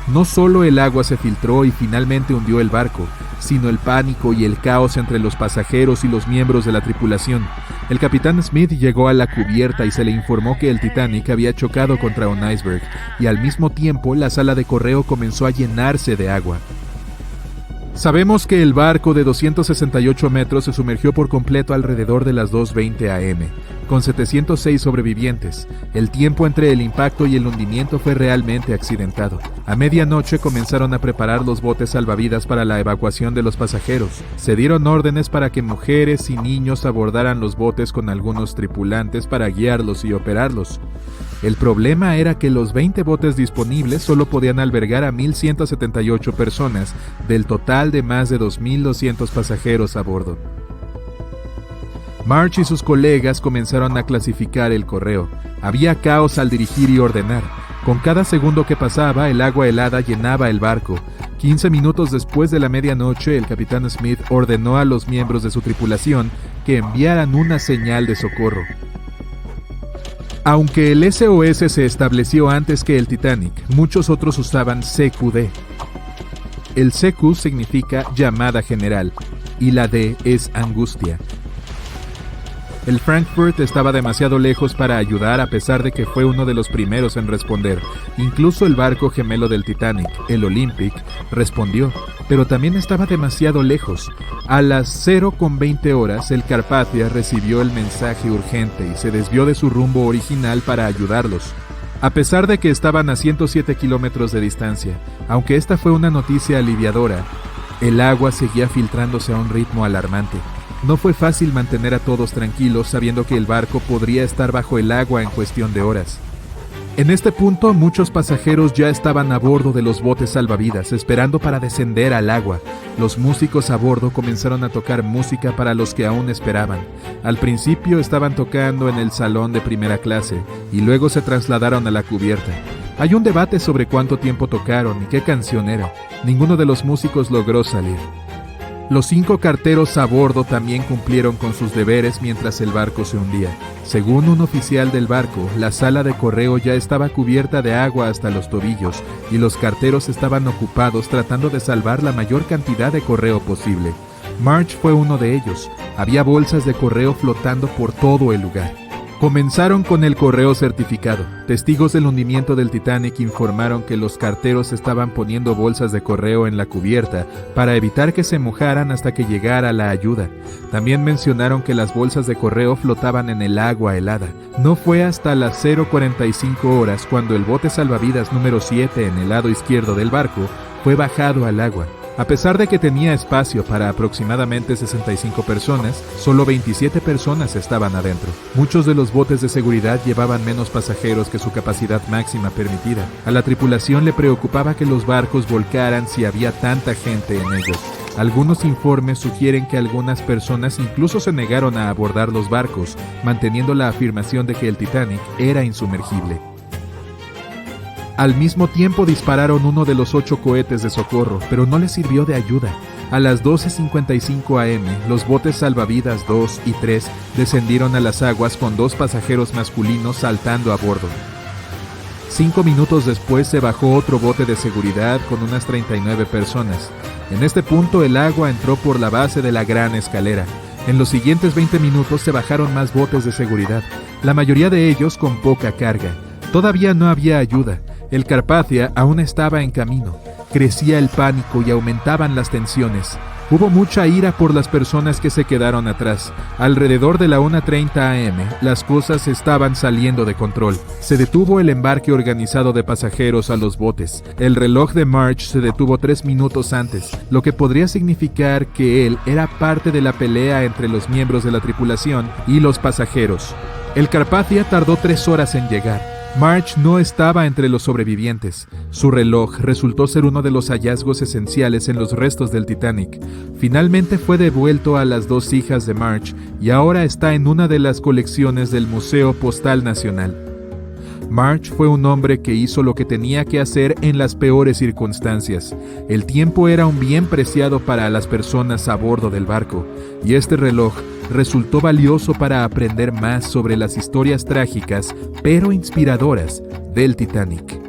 No solo el agua se filtró y finalmente hundió el barco, sino el pánico y el caos entre los pasajeros y los miembros de la tripulación. El capitán Smith llegó a la cubierta y se le informó que el Titanic había chocado contra un iceberg, y al mismo tiempo la sala de correo comenzó a llenarse de agua. Sabemos que el barco de 268 metros se sumergió por completo alrededor de las 2:20 a.m., con 706 sobrevivientes. El tiempo entre el impacto y el hundimiento fue realmente accidentado. A medianoche comenzaron a preparar los botes salvavidas para la evacuación de los pasajeros. Se dieron órdenes para que mujeres y niños abordaran los botes con algunos tripulantes para guiarlos y operarlos. El problema era que los 20 botes disponibles solo podían albergar a 1.178 personas, del total de más de 2.200 pasajeros a bordo. March y sus colegas comenzaron a clasificar el correo. Había caos al dirigir y ordenar. Con cada segundo que pasaba, el agua helada llenaba el barco. 15 minutos después de la medianoche, el capitán Smith ordenó a los miembros de su tripulación que enviaran una señal de socorro. Aunque el SOS se estableció antes que el Titanic, muchos otros usaban CQD. El CQ significa llamada general y la D es angustia. El Frankfurt estaba demasiado lejos para ayudar a pesar de que fue uno de los primeros en responder. Incluso el barco gemelo del Titanic, el Olympic, respondió, pero también estaba demasiado lejos. A las 0:20 horas, el Carpathia recibió el mensaje urgente y se desvió de su rumbo original para ayudarlos. A pesar de que estaban a 107 kilómetros de distancia, aunque esta fue una noticia aliviadora, el agua seguía filtrándose a un ritmo alarmante. No fue fácil mantener a todos tranquilos sabiendo que el barco podría estar bajo el agua en cuestión de horas. En este punto, muchos pasajeros ya estaban a bordo de los botes salvavidas, esperando para descender al agua. Los músicos a bordo comenzaron a tocar música para los que aún esperaban. Al principio estaban tocando en el salón de primera clase, y luego se trasladaron a la cubierta. Hay un debate sobre cuánto tiempo tocaron y qué canción era. Ninguno de los músicos logró salir. Los 5 carteros a bordo también cumplieron con sus deberes mientras el barco se hundía. Según un oficial del barco, la sala de correo ya estaba cubierta de agua hasta los tobillos y los carteros estaban ocupados tratando de salvar la mayor cantidad de correo posible. March fue uno de ellos. Había bolsas de correo flotando por todo el lugar. Comenzaron con el correo certificado. Testigos del hundimiento del Titanic informaron que los carteros estaban poniendo bolsas de correo en la cubierta para evitar que se mojaran hasta que llegara la ayuda. También mencionaron que las bolsas de correo flotaban en el agua helada. No fue hasta las 0:45 horas cuando el bote salvavidas número 7 en el lado izquierdo del barco fue bajado al agua. A pesar de que tenía espacio para aproximadamente 65 personas, solo 27 personas estaban adentro. Muchos de los botes de seguridad llevaban menos pasajeros que su capacidad máxima permitida. A la tripulación le preocupaba que los barcos volcaran si había tanta gente en ellos. Algunos informes sugieren que algunas personas incluso se negaron a abordar los barcos, manteniendo la afirmación de que el Titanic era insumergible. Al mismo tiempo dispararon uno de los 8 cohetes de socorro, pero no les sirvió de ayuda. A las 12:55 am, los botes salvavidas 2 y 3 descendieron a las aguas con 2 pasajeros masculinos saltando a bordo. 5 minutos después se bajó otro bote de seguridad con unas 39 personas. En este punto el agua entró por la base de la gran escalera. En los siguientes 20 minutos se bajaron más botes de seguridad, la mayoría de ellos con poca carga. Todavía no había ayuda. El Carpathia aún estaba en camino. Crecía el pánico y aumentaban las tensiones. Hubo mucha ira por las personas que se quedaron atrás. Alrededor de la 1:30 am, las cosas estaban saliendo de control. Se detuvo el embarque organizado de pasajeros a los botes. El reloj de March se detuvo 3 minutos antes, lo que podría significar que él era parte de la pelea entre los miembros de la tripulación y los pasajeros. El Carpathia tardó 3 horas en llegar. March no estaba entre los sobrevivientes. Su reloj resultó ser uno de los hallazgos esenciales en los restos del Titanic. Finalmente fue devuelto a las 2 hijas de March y ahora está en una de las colecciones del Museo Postal Nacional. March fue un hombre que hizo lo que tenía que hacer en las peores circunstancias. El tiempo era un bien preciado para las personas a bordo del barco, y este reloj resultó valioso para aprender más sobre las historias trágicas, pero inspiradoras, del Titanic.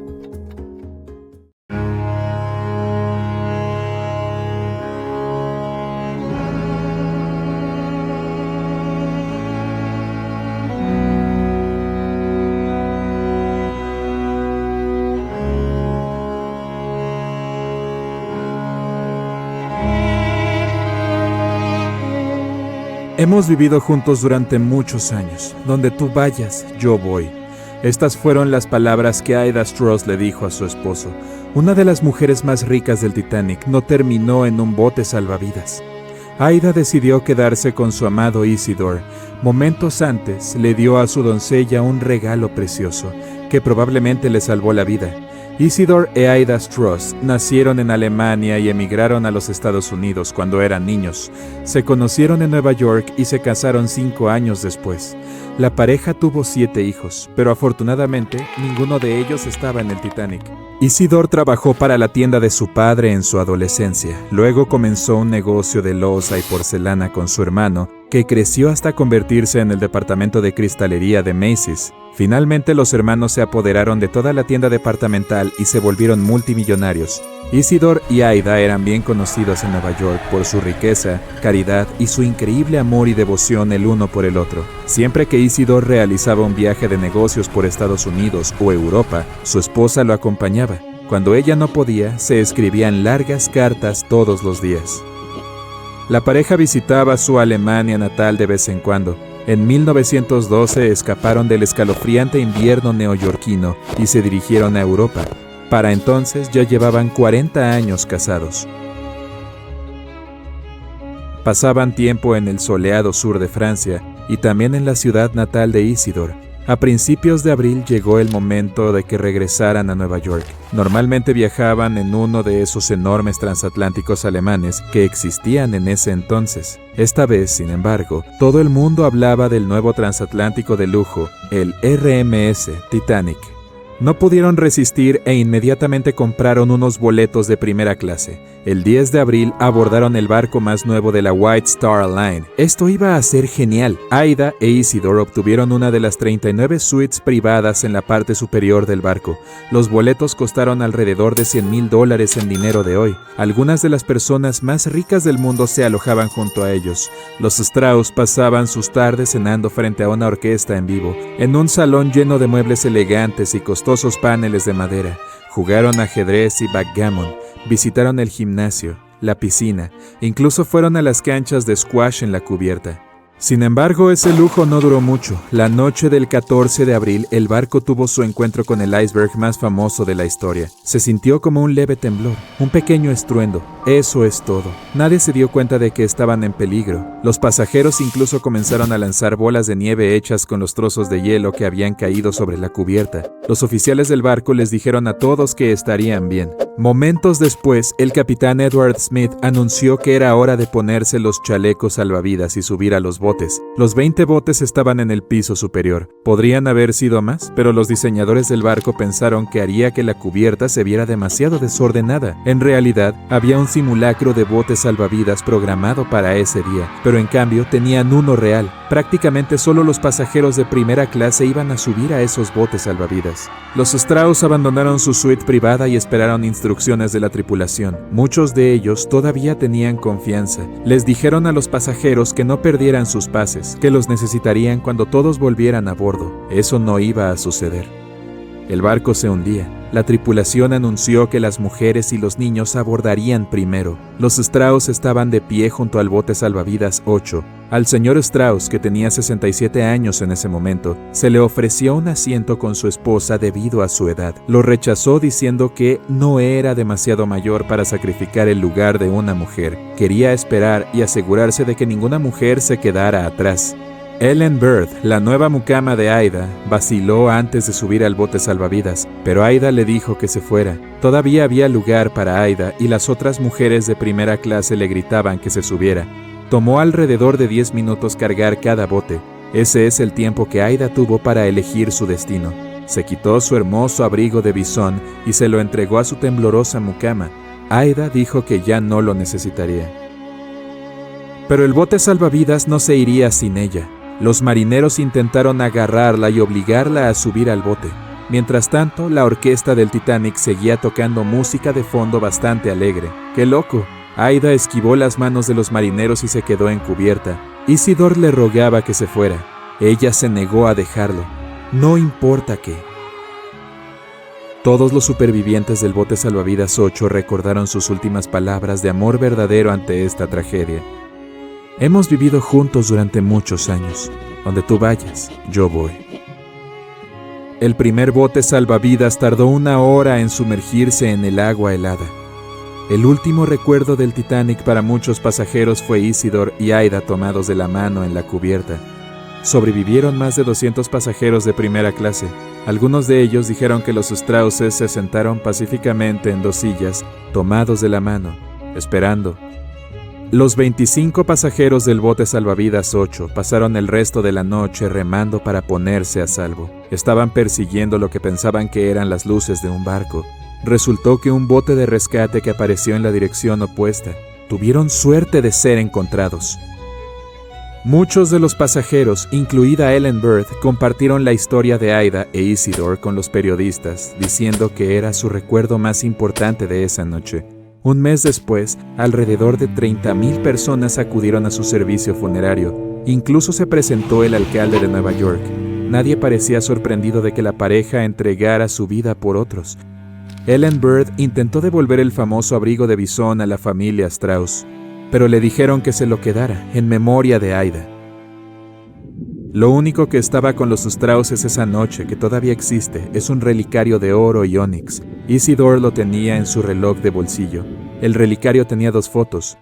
Hemos vivido juntos durante muchos años. Donde tú vayas, yo voy. Estas fueron las palabras que Ida Straus le dijo a su esposo. Una de las mujeres más ricas del Titanic no terminó en un bote salvavidas. Ida decidió quedarse con su amado Isidore. Momentos antes le dio a su doncella un regalo precioso. que probablemente le salvó la vida. Isidor e Aida Stross nacieron en Alemania y emigraron a los Estados Unidos cuando eran niños. Se conocieron en Nueva York y se casaron 5 años después. La pareja tuvo 7 hijos, pero afortunadamente ninguno de ellos estaba en el Titanic. Isidor trabajó para la tienda de su padre en su adolescencia. Luego comenzó un negocio de loza y porcelana con su hermano, que creció hasta convertirse en el departamento de cristalería de Macy's. Finalmente los hermanos se apoderaron de toda la tienda departamental y se volvieron multimillonarios. Isidor y Aida eran bien conocidos en Nueva York por su riqueza, caridad y su increíble amor y devoción el uno por el otro. Siempre que Isidor realizaba un viaje de negocios por Estados Unidos o Europa, su esposa lo acompañaba. Cuando ella no podía, se escribían largas cartas todos los días. La pareja visitaba su Alemania natal de vez en cuando. En 1912 escaparon del escalofriante invierno neoyorquino y se dirigieron a Europa. Para entonces ya llevaban 40 años casados. Pasaban tiempo en el soleado sur de Francia y también en la ciudad natal de Isidor. A principios de abril llegó el momento de que regresaran a Nueva York. Normalmente viajaban en uno de esos enormes transatlánticos alemanes que existían en ese entonces. Esta vez, sin embargo, todo el mundo hablaba del nuevo transatlántico de lujo, el RMS Titanic. No pudieron resistir e inmediatamente compraron unos boletos de primera clase. El 10 de abril abordaron el barco más nuevo de la White Star Line. Esto iba a ser genial. Aida e Isidor obtuvieron una de las 39 suites privadas en la parte superior del barco. Los boletos costaron alrededor de $100,000 en dinero de hoy. Algunas de las personas más ricas del mundo se alojaban junto a ellos. Los Strauss pasaban sus tardes cenando frente a una orquesta en vivo, en un salón lleno de muebles elegantes y costosos paneles de madera. Jugaron ajedrez y backgammon, visitaron el gimnasio, la piscina, incluso fueron a las canchas de squash en la cubierta. Sin embargo, ese lujo no duró mucho. La noche del 14 de abril, el barco tuvo su encuentro con el iceberg más famoso de la historia. Se sintió como un leve temblor, un pequeño estruendo. Eso es todo. Nadie se dio cuenta de que estaban en peligro. Los pasajeros incluso comenzaron a lanzar bolas de nieve hechas con los trozos de hielo que habían caído sobre la cubierta. Los oficiales del barco les dijeron a todos que estarían bien. Momentos después, el capitán Edward Smith anunció que era hora de ponerse los chalecos salvavidas y subir a los botes. Los 20 botes estaban en el piso superior. Podrían haber sido más, pero los diseñadores del barco pensaron que haría que la cubierta se viera demasiado desordenada. En realidad, había un simulacro de botes salvavidas programado para ese día, pero en cambio tenían uno real. Prácticamente solo los pasajeros de primera clase iban a subir a esos botes salvavidas. Los Strauss abandonaron su suite privada y esperaron instrucciones de la tripulación. Muchos de ellos todavía tenían confianza. Les dijeron a los pasajeros que no perdieran sus pases, que los necesitarían cuando todos volvieran a bordo. Eso no iba a suceder. El barco se hundía. La tripulación anunció que las mujeres y los niños abordarían primero. Los Strauss estaban de pie junto al bote salvavidas 8. Al señor Strauss, que tenía 67 años en ese momento, se le ofreció un asiento con su esposa debido a su edad. Lo rechazó diciendo que no era demasiado mayor para sacrificar el lugar de una mujer. Quería esperar y asegurarse de que ninguna mujer se quedara atrás. Ellen Bird, la nueva mucama de Aida, vaciló antes de subir al bote salvavidas, pero Aida le dijo que se fuera. Todavía había lugar para Aida y las otras mujeres de primera clase le gritaban que se subiera. Tomó alrededor de 10 minutos cargar cada bote. Ese es el tiempo que Aida tuvo para elegir su destino. Se quitó su hermoso abrigo de bisón y se lo entregó a su temblorosa mucama. Aida dijo que ya no lo necesitaría. Pero el bote salvavidas no se iría sin ella. Los marineros intentaron agarrarla y obligarla a subir al bote. Mientras tanto, la orquesta del Titanic seguía tocando música de fondo bastante alegre. ¡Qué loco! Aida esquivó las manos de los marineros y se quedó encubierta. Isidor le rogaba que se fuera. Ella se negó a dejarlo. No importa qué. Todos los supervivientes del bote salvavidas 8 recordaron sus últimas palabras de amor verdadero ante esta tragedia. Hemos vivido juntos durante muchos años. Donde tú vayas, yo voy. El primer bote salvavidas tardó 1 hora en sumergirse en el agua helada. El último recuerdo del Titanic para muchos pasajeros fue Isidor y Aida tomados de la mano en la cubierta. Sobrevivieron más de 200 pasajeros de primera clase. Algunos de ellos dijeron que los Strausses se sentaron pacíficamente en 2 sillas, tomados de la mano, esperando. Los 25 pasajeros del bote salvavidas 8 pasaron el resto de la noche remando para ponerse a salvo. Estaban persiguiendo lo que pensaban que eran las luces de un barco. Resultó que un bote de rescate que apareció en la dirección opuesta. Tuvieron suerte de ser encontrados. Muchos de los pasajeros, incluida Ellen Bird, compartieron la historia de Aida e Isidore con los periodistas, diciendo que era su recuerdo más importante de esa noche. Un mes después, alrededor de 30,000 personas acudieron a su servicio funerario. Incluso se presentó el alcalde de Nueva York. Nadie parecía sorprendido de que la pareja entregara su vida por otros. Ellen Bird intentó devolver el famoso abrigo de bisón a la familia Strauss, pero le dijeron que se lo quedara, en memoria de Aida. Lo único que estaba con los Strausses esa noche, que todavía existe, es un relicario de oro y ónix. Isidore lo tenía en su reloj de bolsillo. El relicario tenía 2 fotos,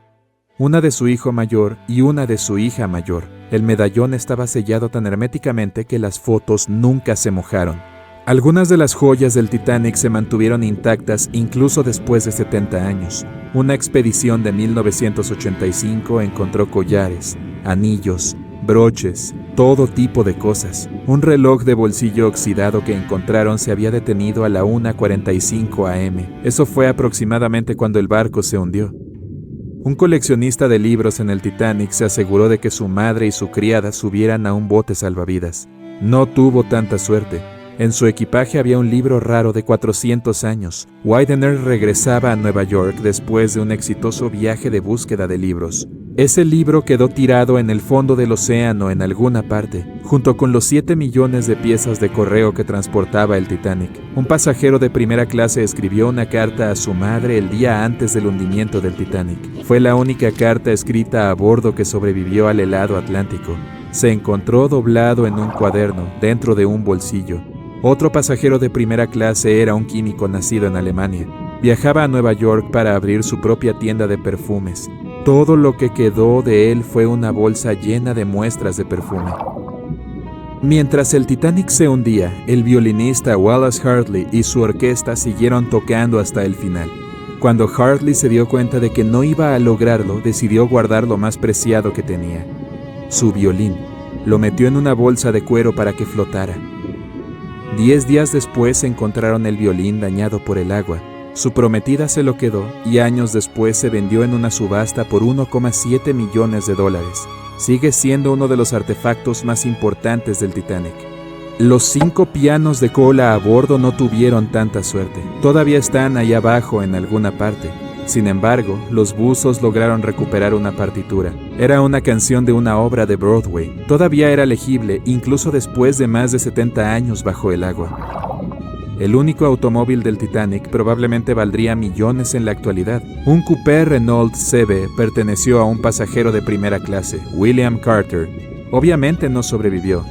una de su hijo mayor y una de su hija mayor. El medallón estaba sellado tan herméticamente que las fotos nunca se mojaron. Algunas de las joyas del Titanic se mantuvieron intactas incluso después de 70 años. Una expedición de 1985 encontró collares, anillos, broches, todo tipo de cosas. Un reloj de bolsillo oxidado que encontraron se había detenido a la 1:45 am. Eso fue aproximadamente cuando el barco se hundió. Un coleccionista de libros en el Titanic se aseguró de que su madre y su criada subieran a un bote salvavidas. No tuvo tanta suerte. En su equipaje había un libro raro de 400 años. Widener regresaba a Nueva York después de un exitoso viaje de búsqueda de libros. Ese libro quedó tirado en el fondo del océano en alguna parte, junto con los 7 millones de piezas de correo que transportaba el Titanic. Un pasajero de primera clase escribió una carta a su madre el día antes del hundimiento del Titanic. Fue la única carta escrita a bordo que sobrevivió al helado Atlántico. Se encontró doblado en un cuaderno, dentro de un bolsillo. Otro pasajero de primera clase era un químico nacido en Alemania. Viajaba a Nueva York para abrir su propia tienda de perfumes. Todo lo que quedó de él fue una bolsa llena de muestras de perfume. Mientras el Titanic se hundía, el violinista Wallace Hartley y su orquesta siguieron tocando hasta el final. Cuando Hartley se dio cuenta de que no iba a lograrlo, decidió guardar lo más preciado que tenía: su violín. Lo metió en una bolsa de cuero para que flotara. 10 días después encontraron el violín dañado por el agua. Su prometida se lo quedó y años después se vendió en una subasta por $1,7 millones. Sigue siendo uno de los artefactos más importantes del Titanic. Los 5 pianos de cola a bordo no tuvieron tanta suerte. Todavía están ahí abajo en alguna parte. Sin embargo, los buzos lograron recuperar una partitura. Era una canción de una obra de Broadway. Todavía era legible, incluso después de más de 70 años bajo el agua. El único automóvil del Titanic probablemente valdría millones en la actualidad. Un coupé Renault CB perteneció a un pasajero de primera clase, William Carter. Obviamente no sobrevivió.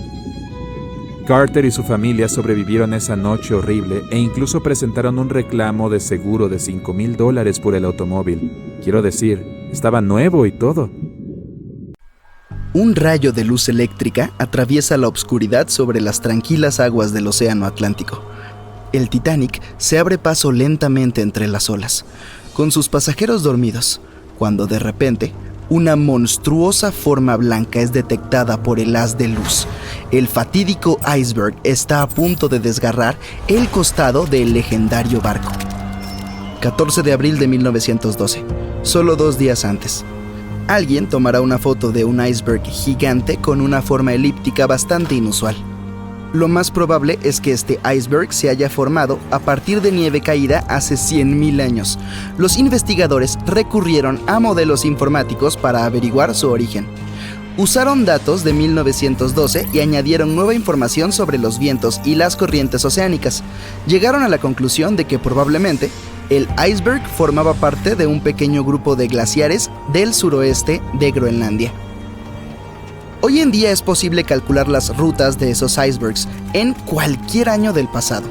Carter y su familia sobrevivieron esa noche horrible e incluso presentaron un reclamo de seguro de $5,000 por el automóvil. Quiero decir, estaba nuevo y todo. Un rayo de luz eléctrica atraviesa la oscuridad sobre las tranquilas aguas del océano Atlántico. El Titanic se abre paso lentamente entre las olas, con sus pasajeros dormidos, cuando de repente una monstruosa forma blanca es detectada por el haz de luz. El fatídico iceberg está a punto de desgarrar el costado del legendario barco. 14 de abril de 1912, solo 2 días antes. Alguien tomará una foto de un iceberg gigante con una forma elíptica bastante inusual. Lo más probable es que este iceberg se haya formado a partir de nieve caída hace 100,000 años. Los investigadores recurrieron a modelos informáticos para averiguar su origen. Usaron datos de 1912 y añadieron nueva información sobre los vientos y las corrientes oceánicas. Llegaron a la conclusión de que probablemente el iceberg formaba parte de un pequeño grupo de glaciares del suroeste de Groenlandia. Hoy en día es posible calcular las rutas de esos icebergs en cualquier año del pasado.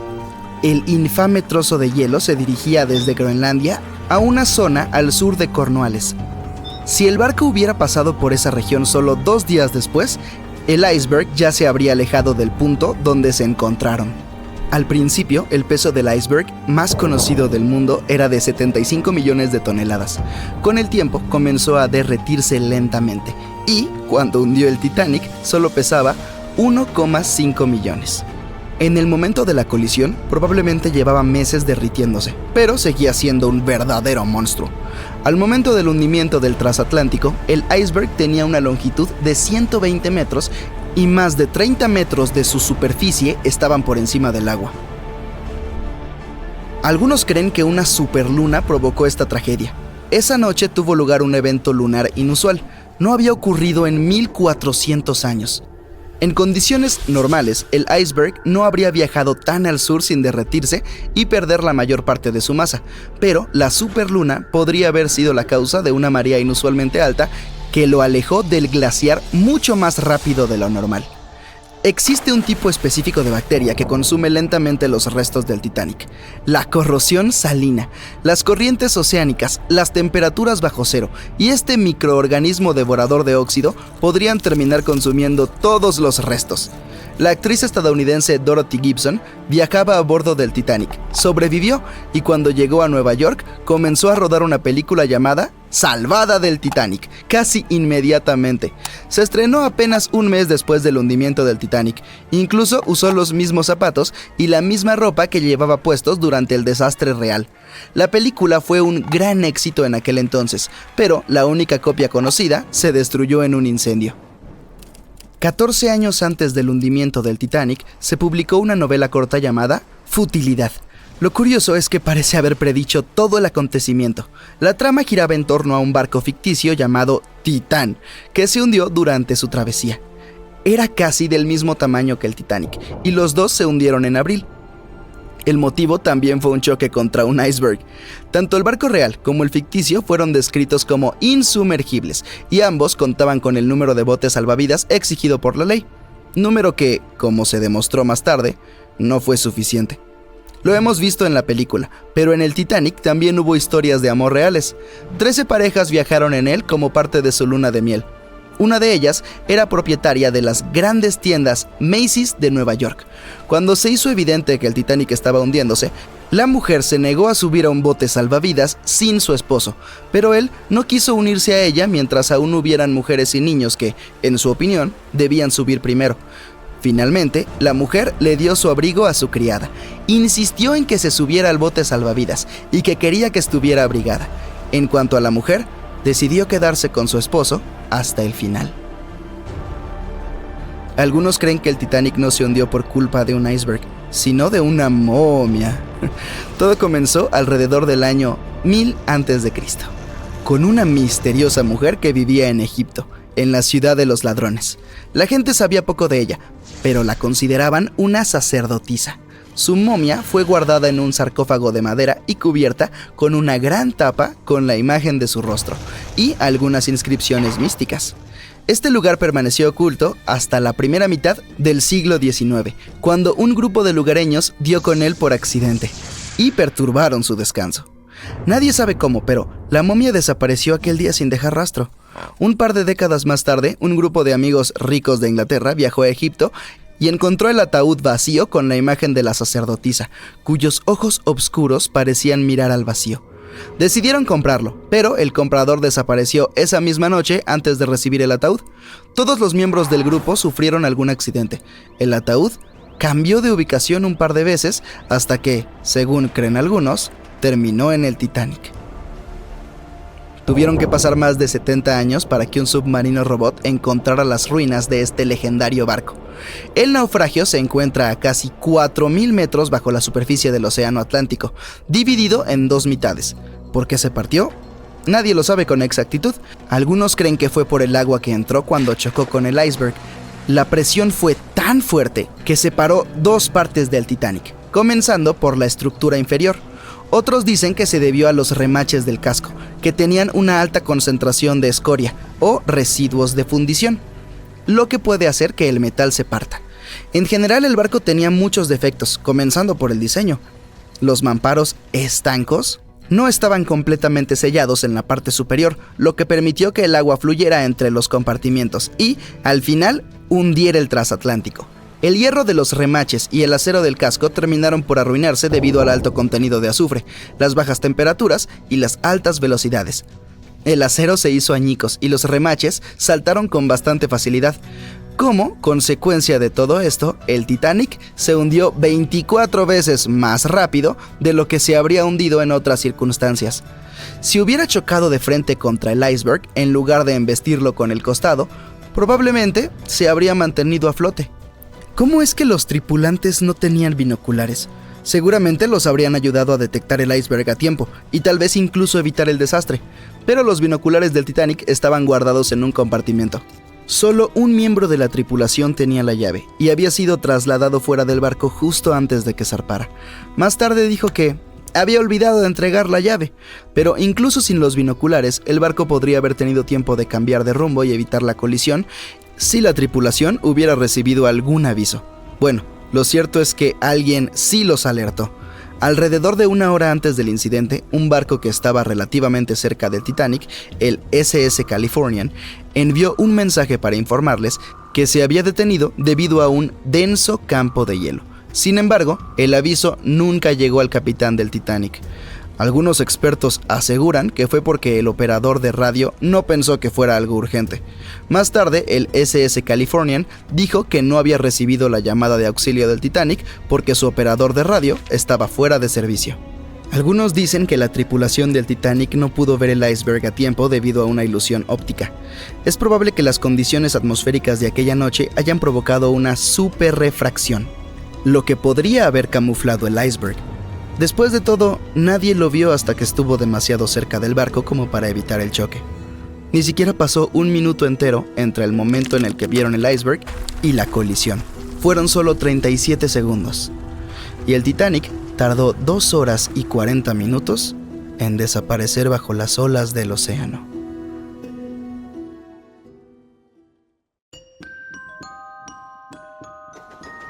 El infame trozo de hielo se dirigía desde Groenlandia a una zona al sur de Cornualles. Si el barco hubiera pasado por esa región solo 2 días después, el iceberg ya se habría alejado del punto donde se encontraron. Al principio, el peso del iceberg más conocido del mundo era de 75 millones de toneladas. Con el tiempo comenzó a derretirse lentamente y, cuando hundió el Titanic, solo pesaba 1,5 millones. En el momento de la colisión, probablemente llevaba meses derritiéndose, pero seguía siendo un verdadero monstruo. Al momento del hundimiento del transatlántico, el iceberg tenía una longitud de 120 metros y más de 30 metros de su superficie estaban por encima del agua. Algunos creen que una superluna provocó esta tragedia. Esa noche tuvo lugar un evento lunar inusual. No había ocurrido en 1400 años. En condiciones normales, el iceberg no habría viajado tan al sur sin derretirse y perder la mayor parte de su masa, pero la superluna podría haber sido la causa de una marea inusualmente alta que lo alejó del glaciar mucho más rápido de lo normal. Existe un tipo específico de bacteria que consume lentamente los restos del Titanic: la corrosión salina, las corrientes oceánicas, las temperaturas bajo cero y este microorganismo devorador de óxido podrían terminar consumiendo todos los restos. La actriz estadounidense Dorothy Gibson viajaba a bordo del Titanic, sobrevivió y cuando llegó a Nueva York comenzó a rodar una película llamada Salvada del Titanic, casi inmediatamente. Se estrenó apenas un mes después del hundimiento del Titanic. Incluso usó los mismos zapatos y la misma ropa que llevaba puestos durante el desastre real. La película fue un gran éxito en aquel entonces, pero la única copia conocida se destruyó en un incendio. 14 años antes del hundimiento del Titanic, se publicó una novela corta llamada Futilidad. Lo curioso es que parece haber predicho todo el acontecimiento. La trama giraba en torno a un barco ficticio llamado Titán, que se hundió durante su travesía. Era casi del mismo tamaño que el Titanic, y los dos se hundieron en abril. El motivo también fue un choque contra un iceberg. Tanto el barco real como el ficticio fueron descritos como insumergibles, y ambos contaban con el número de botes salvavidas exigido por la ley. Número que, como se demostró más tarde, no fue suficiente. Lo hemos visto en la película, pero en el Titanic también hubo historias de amor reales. 13 parejas viajaron en él como parte de su luna de miel. Una de ellas era propietaria de las grandes tiendas Macy's de Nueva York. Cuando se hizo evidente que el Titanic estaba hundiéndose, la mujer se negó a subir a un bote salvavidas sin su esposo, pero él no quiso unirse a ella mientras aún hubieran mujeres y niños que, en su opinión, debían subir primero. Finalmente, la mujer le dio su abrigo a su criada, insistió en que se subiera al bote salvavidas y que quería que estuviera abrigada. En cuanto a la mujer, decidió quedarse con su esposo hasta el final. Algunos creen que el Titanic no se hundió por culpa de un iceberg, sino de una momia. Todo comenzó alrededor del año 1000 a.C., con una misteriosa mujer que vivía en Egipto, en la ciudad de los ladrones. La gente sabía poco de ella, pero la consideraban una sacerdotisa. Su momia fue guardada en un sarcófago de madera y cubierta con una gran tapa con la imagen de su rostro y algunas inscripciones místicas. Este lugar permaneció oculto hasta la primera mitad del siglo XIX, cuando un grupo de lugareños dio con él por accidente y perturbaron su descanso. Nadie sabe cómo, pero la momia desapareció aquel día sin dejar rastro. Un par de décadas más tarde, un grupo de amigos ricos de Inglaterra viajó a Egipto y encontró el ataúd vacío con la imagen de la sacerdotisa, cuyos ojos oscuros parecían mirar al vacío. Decidieron comprarlo, pero el comprador desapareció esa misma noche antes de recibir el ataúd. Todos los miembros del grupo sufrieron algún accidente. El ataúd cambió de ubicación un par de veces hasta que, según creen algunos, terminó en el Titanic. Tuvieron que pasar más de 70 años para que un submarino robot encontrara las ruinas de este legendario barco. El naufragio se encuentra a casi 4000 metros bajo la superficie del Océano Atlántico, dividido en dos mitades. ¿Por qué se partió? Nadie lo sabe con exactitud. Algunos creen que fue por el agua que entró cuando chocó con el iceberg. La presión fue tan fuerte que separó dos partes del Titanic, comenzando por la estructura inferior. Otros dicen que se debió a los remaches del casco, que tenían una alta concentración de escoria o residuos de fundición, lo que puede hacer que el metal se parta. En general, el barco tenía muchos defectos, comenzando por el diseño. Los mamparos estancos No estaban completamente sellados en la parte superior, lo que permitió que el agua fluyera entre los compartimientos y, al final, hundiera el transatlántico. El hierro de los remaches y el acero del casco terminaron por arruinarse debido al alto contenido de azufre, las bajas temperaturas y las altas velocidades. El acero se hizo añicos y los remaches saltaron con bastante facilidad. Como consecuencia de todo esto, el Titanic se hundió 24 veces más rápido de lo que se habría hundido en otras circunstancias. Si hubiera chocado de frente contra el iceberg en lugar de embestirlo con el costado, probablemente se habría mantenido a flote. ¿Cómo es que los tripulantes no tenían binoculares? Seguramente los habrían ayudado a detectar el iceberg a tiempo y tal vez incluso evitar el desastre, pero los binoculares del Titanic estaban guardados en un compartimento. Solo un miembro de la tripulación tenía la llave y había sido trasladado fuera del barco justo antes de que zarpara. Más tarde dijo que había olvidado de entregar la llave, pero incluso sin los binoculares, el barco podría haber tenido tiempo de cambiar de rumbo y evitar la colisión si la tripulación hubiera recibido algún aviso. Bueno, lo cierto es que alguien sí los alertó. Alrededor de 1 hora antes del incidente, un barco que estaba relativamente cerca del Titanic, el SS Californian, envió un mensaje para informarles que se había detenido debido a un denso campo de hielo. Sin embargo, el aviso nunca llegó al capitán del Titanic. Algunos expertos aseguran que fue porque el operador de radio no pensó que fuera algo urgente. Más tarde, el SS Californian dijo que no había recibido la llamada de auxilio del Titanic porque su operador de radio estaba fuera de servicio. Algunos dicen que la tripulación del Titanic no pudo ver el iceberg a tiempo debido a una ilusión óptica. Es probable que las condiciones atmosféricas de aquella noche hayan provocado una superrefracción, lo que podría haber camuflado el iceberg. Después de todo, nadie lo vio hasta que estuvo demasiado cerca del barco como para evitar el choque. Ni siquiera pasó 1 minuto entero entre el momento en el que vieron el iceberg y la colisión. Fueron solo 37 segundos. Y el Titanic tardó 2 horas y 40 minutos en desaparecer bajo las olas del océano.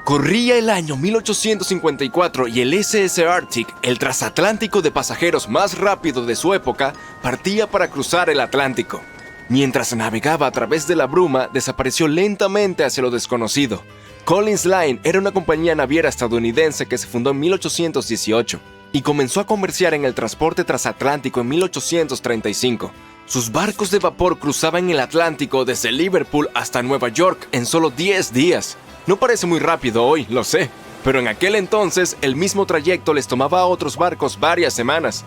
Corría el año 1854 y el SS Arctic, el transatlántico de pasajeros más rápido de su época, partía para cruzar el Atlántico. Mientras navegaba a través de la bruma, desapareció lentamente hacia lo desconocido. Collins Line era una compañía naviera estadounidense que se fundó en 1818 y comenzó a comerciar en el transporte transatlántico en 1835. Sus barcos de vapor cruzaban el Atlántico desde Liverpool hasta Nueva York en solo 10 días. No parece muy rápido hoy, lo sé, pero en aquel entonces el mismo trayecto les tomaba a otros barcos varias semanas.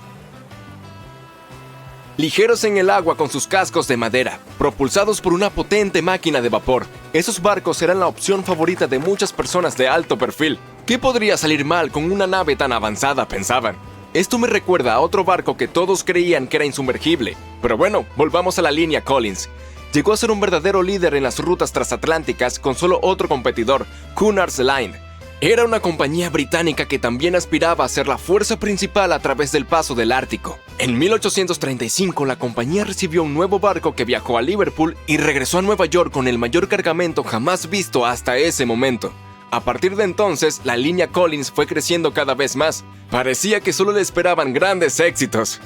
Ligeros en el agua con sus cascos de madera, propulsados por una potente máquina de vapor, esos barcos eran la opción favorita de muchas personas de alto perfil. ¿Qué podría salir mal con una nave tan avanzada?, pensaban. Esto me recuerda a otro barco que todos creían que era insumergible. Pero bueno, volvamos a la línea Collins. Llegó a ser un verdadero líder en las rutas transatlánticas con solo otro competidor, Cunard's Line. Era una compañía británica que también aspiraba a ser la fuerza principal a través del paso del Ártico. En 1835, la compañía recibió un nuevo barco que viajó a Liverpool y regresó a Nueva York con el mayor cargamento jamás visto hasta ese momento. A partir de entonces, la línea Collins fue creciendo cada vez más. Parecía que solo le esperaban grandes éxitos.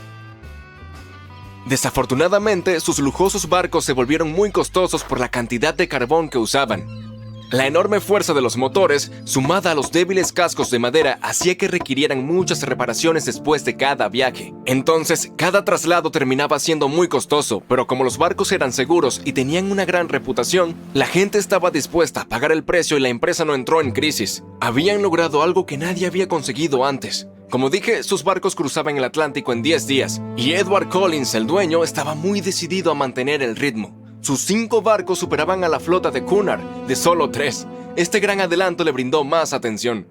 Desafortunadamente, sus lujosos barcos se volvieron muy costosos por la cantidad de carbón que usaban. La enorme fuerza de los motores, sumada a los débiles cascos de madera, hacía que requirieran muchas reparaciones después de cada viaje. Entonces, cada traslado terminaba siendo muy costoso, pero como los barcos eran seguros y tenían una gran reputación, la gente estaba dispuesta a pagar el precio y la empresa no entró en crisis. Habían logrado algo que nadie había conseguido antes. Como dije, sus barcos cruzaban el Atlántico en 10 días, y Edward Collins, el dueño, estaba muy decidido a mantener el ritmo. Sus 5 barcos superaban a la flota de Cunard, de solo 3. Este gran adelanto le brindó más atención.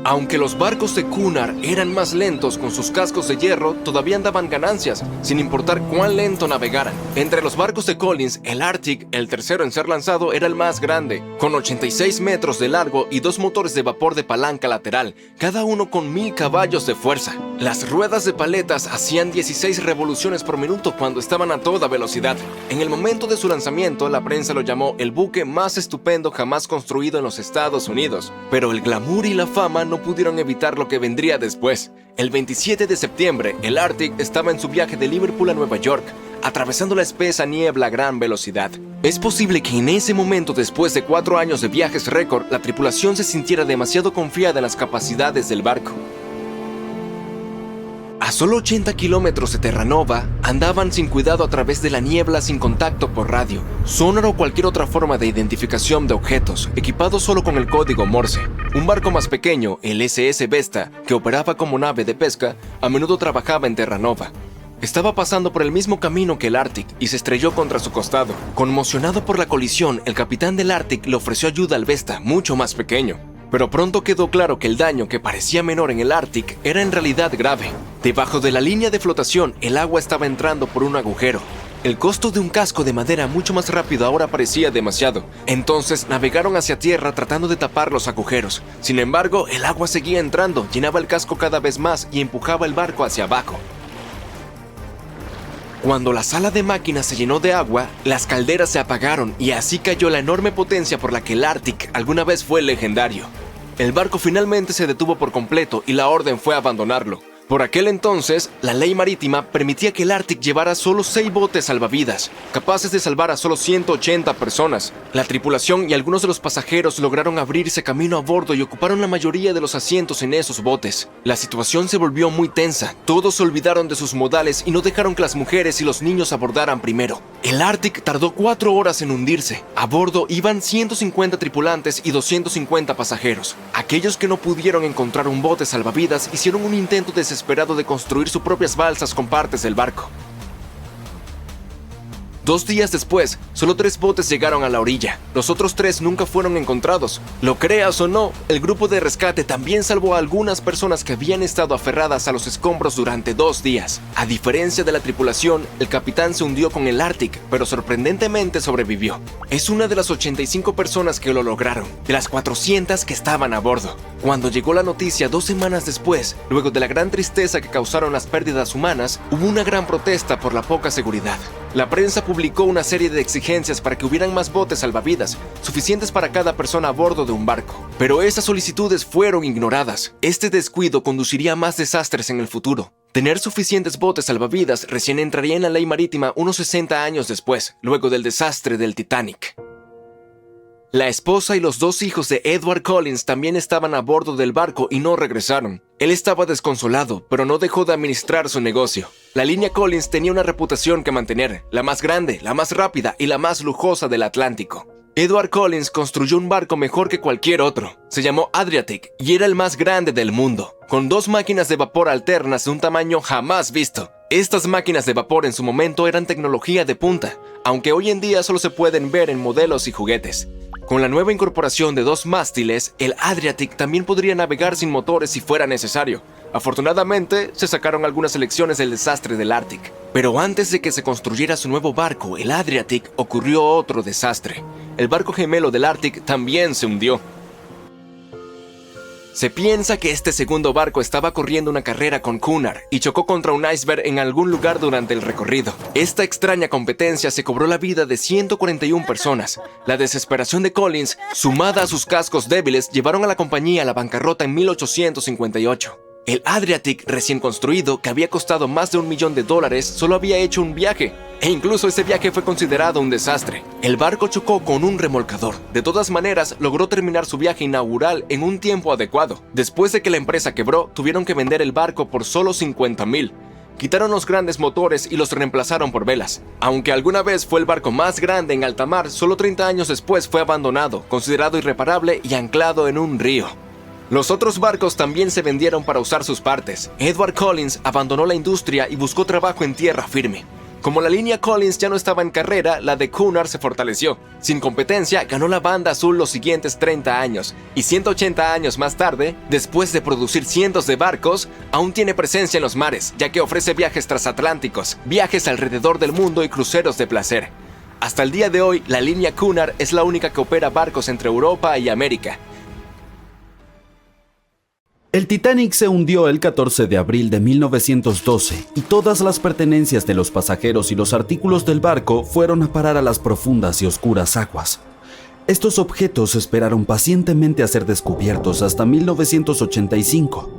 Aunque los barcos de Cunard eran más lentos con sus cascos de hierro, todavía daban ganancias, sin importar cuán lento navegaran. Entre los barcos de Collins, el Arctic, el tercero en ser lanzado, era el más grande, con 86 metros de largo y 2 motores de vapor de palanca lateral, cada uno con 1000 caballos de fuerza. Las ruedas de paletas hacían 16 revoluciones por minuto cuando estaban a toda velocidad. En el momento de su lanzamiento, la prensa lo llamó el buque más estupendo jamás construido en los Estados Unidos, pero el glamour y la fama no pudieron evitar lo que vendría después. El 27 de septiembre, el Arctic estaba en su viaje de Liverpool a Nueva York, atravesando la espesa niebla a gran velocidad. Es posible que en ese momento, después de 4 años de viajes récord, la tripulación se sintiera demasiado confiada en las capacidades del barco. A solo 80 kilómetros de Terranova, andaban sin cuidado a través de la niebla sin contacto por radio, sonar o cualquier otra forma de identificación de objetos, equipados solo con el código Morse. Un barco más pequeño, el SS Vesta, que operaba como nave de pesca, a menudo trabajaba en Terranova. Estaba pasando por el mismo camino que el Arctic y se estrelló contra su costado. Conmocionado por la colisión, el capitán del Arctic le ofreció ayuda al Vesta, mucho más pequeño. Pero pronto quedó claro que el daño que parecía menor en el Arctic era en realidad grave. Debajo de la línea de flotación, el agua estaba entrando por un agujero. El costo de un casco de madera mucho más rápido ahora parecía demasiado. Entonces navegaron hacia tierra tratando de tapar los agujeros. Sin embargo, el agua seguía entrando, llenaba el casco cada vez más y empujaba el barco hacia abajo. Cuando la sala de máquinas se llenó de agua, las calderas se apagaron y así cayó la enorme potencia por la que el Arctic alguna vez fue legendario. El barco finalmente se detuvo por completo y la orden fue abandonarlo. Por aquel entonces, la ley marítima permitía que el Arctic llevara solo 6 botes salvavidas, capaces de salvar a solo 180 personas. La tripulación y algunos de los pasajeros lograron abrirse camino a bordo y ocuparon la mayoría de los asientos en esos botes. La situación se volvió muy tensa, todos se olvidaron de sus modales y no dejaron que las mujeres y los niños abordaran primero. El Arctic tardó 4 horas en hundirse. A bordo iban 150 tripulantes y 250 pasajeros. Aquellos que no pudieron encontrar un bote salvavidas hicieron un intento desesperado de construir sus propias balsas con partes del barco. 2 días después, solo 3 botes llegaron a la orilla. Los otros 3 nunca fueron encontrados. Lo creas o no, el grupo de rescate también salvó a algunas personas que habían estado aferradas a los escombros durante 2 días. A diferencia de la tripulación, el capitán se hundió con el Arctic, pero sorprendentemente sobrevivió. Es una de las 85 personas que lo lograron, de las 400 que estaban a bordo. Cuando llegó la noticia 2 semanas después, luego de la gran tristeza que causaron las pérdidas humanas, hubo una gran protesta por la poca seguridad. La prensa publicó una serie de exigencias para que hubieran más botes salvavidas, suficientes para cada persona a bordo de un barco. Pero esas solicitudes fueron ignoradas. Este descuido conduciría a más desastres en el futuro. Tener suficientes botes salvavidas recién entraría en la ley marítima unos 60 años después, luego del desastre del Titanic. La esposa y los 2 hijos de Edward Collins también estaban a bordo del barco y no regresaron. Él estaba desconsolado, pero no dejó de administrar su negocio. La línea Collins tenía una reputación que mantener, la más grande, la más rápida y la más lujosa del Atlántico. Edward Collins construyó un barco mejor que cualquier otro. Se llamó Adriatic y era el más grande del mundo, con 2 máquinas de vapor alternas de un tamaño jamás visto. Estas máquinas de vapor en su momento eran tecnología de punta, aunque hoy en día solo se pueden ver en modelos y juguetes. Con la nueva incorporación de 2 mástiles, el Adriatic también podría navegar sin motores si fuera necesario. Afortunadamente, se sacaron algunas lecciones del desastre del Arctic. Pero antes de que se construyera su nuevo barco, el Adriatic, ocurrió otro desastre. El barco gemelo del Arctic también se hundió. Se piensa que este segundo barco estaba corriendo una carrera con Cunard y chocó contra un iceberg en algún lugar durante el recorrido. Esta extraña competencia se cobró la vida de 141 personas. La desesperación de Collins, sumada a sus cascos débiles, llevaron a la compañía a la bancarrota en 1858. El Adriatic recién construido, que había costado más de $1 millón, solo había hecho un viaje. E incluso ese viaje fue considerado un desastre. El barco chocó con un remolcador. De todas maneras, logró terminar su viaje inaugural en un tiempo adecuado. Después de que la empresa quebró, tuvieron que vender el barco por solo $50,000. Quitaron los grandes motores y los reemplazaron por velas. Aunque alguna vez fue el barco más grande en alta mar, solo 30 años después fue abandonado, considerado irreparable y anclado en un río. Los otros barcos también se vendieron para usar sus partes. Edward Collins abandonó la industria y buscó trabajo en tierra firme. Como la línea Collins ya no estaba en carrera, la de Cunard se fortaleció. Sin competencia, ganó la banda azul los siguientes 30 años. Y 180 años más tarde, después de producir cientos de barcos, aún tiene presencia en los mares, ya que ofrece viajes transatlánticos, viajes alrededor del mundo y cruceros de placer. Hasta el día de hoy, la línea Cunard es la única que opera barcos entre Europa y América. El Titanic se hundió el 14 de abril de 1912 y todas las pertenencias de los pasajeros y los artículos del barco fueron a parar a las profundas y oscuras aguas. Estos objetos esperaron pacientemente a ser descubiertos hasta 1985.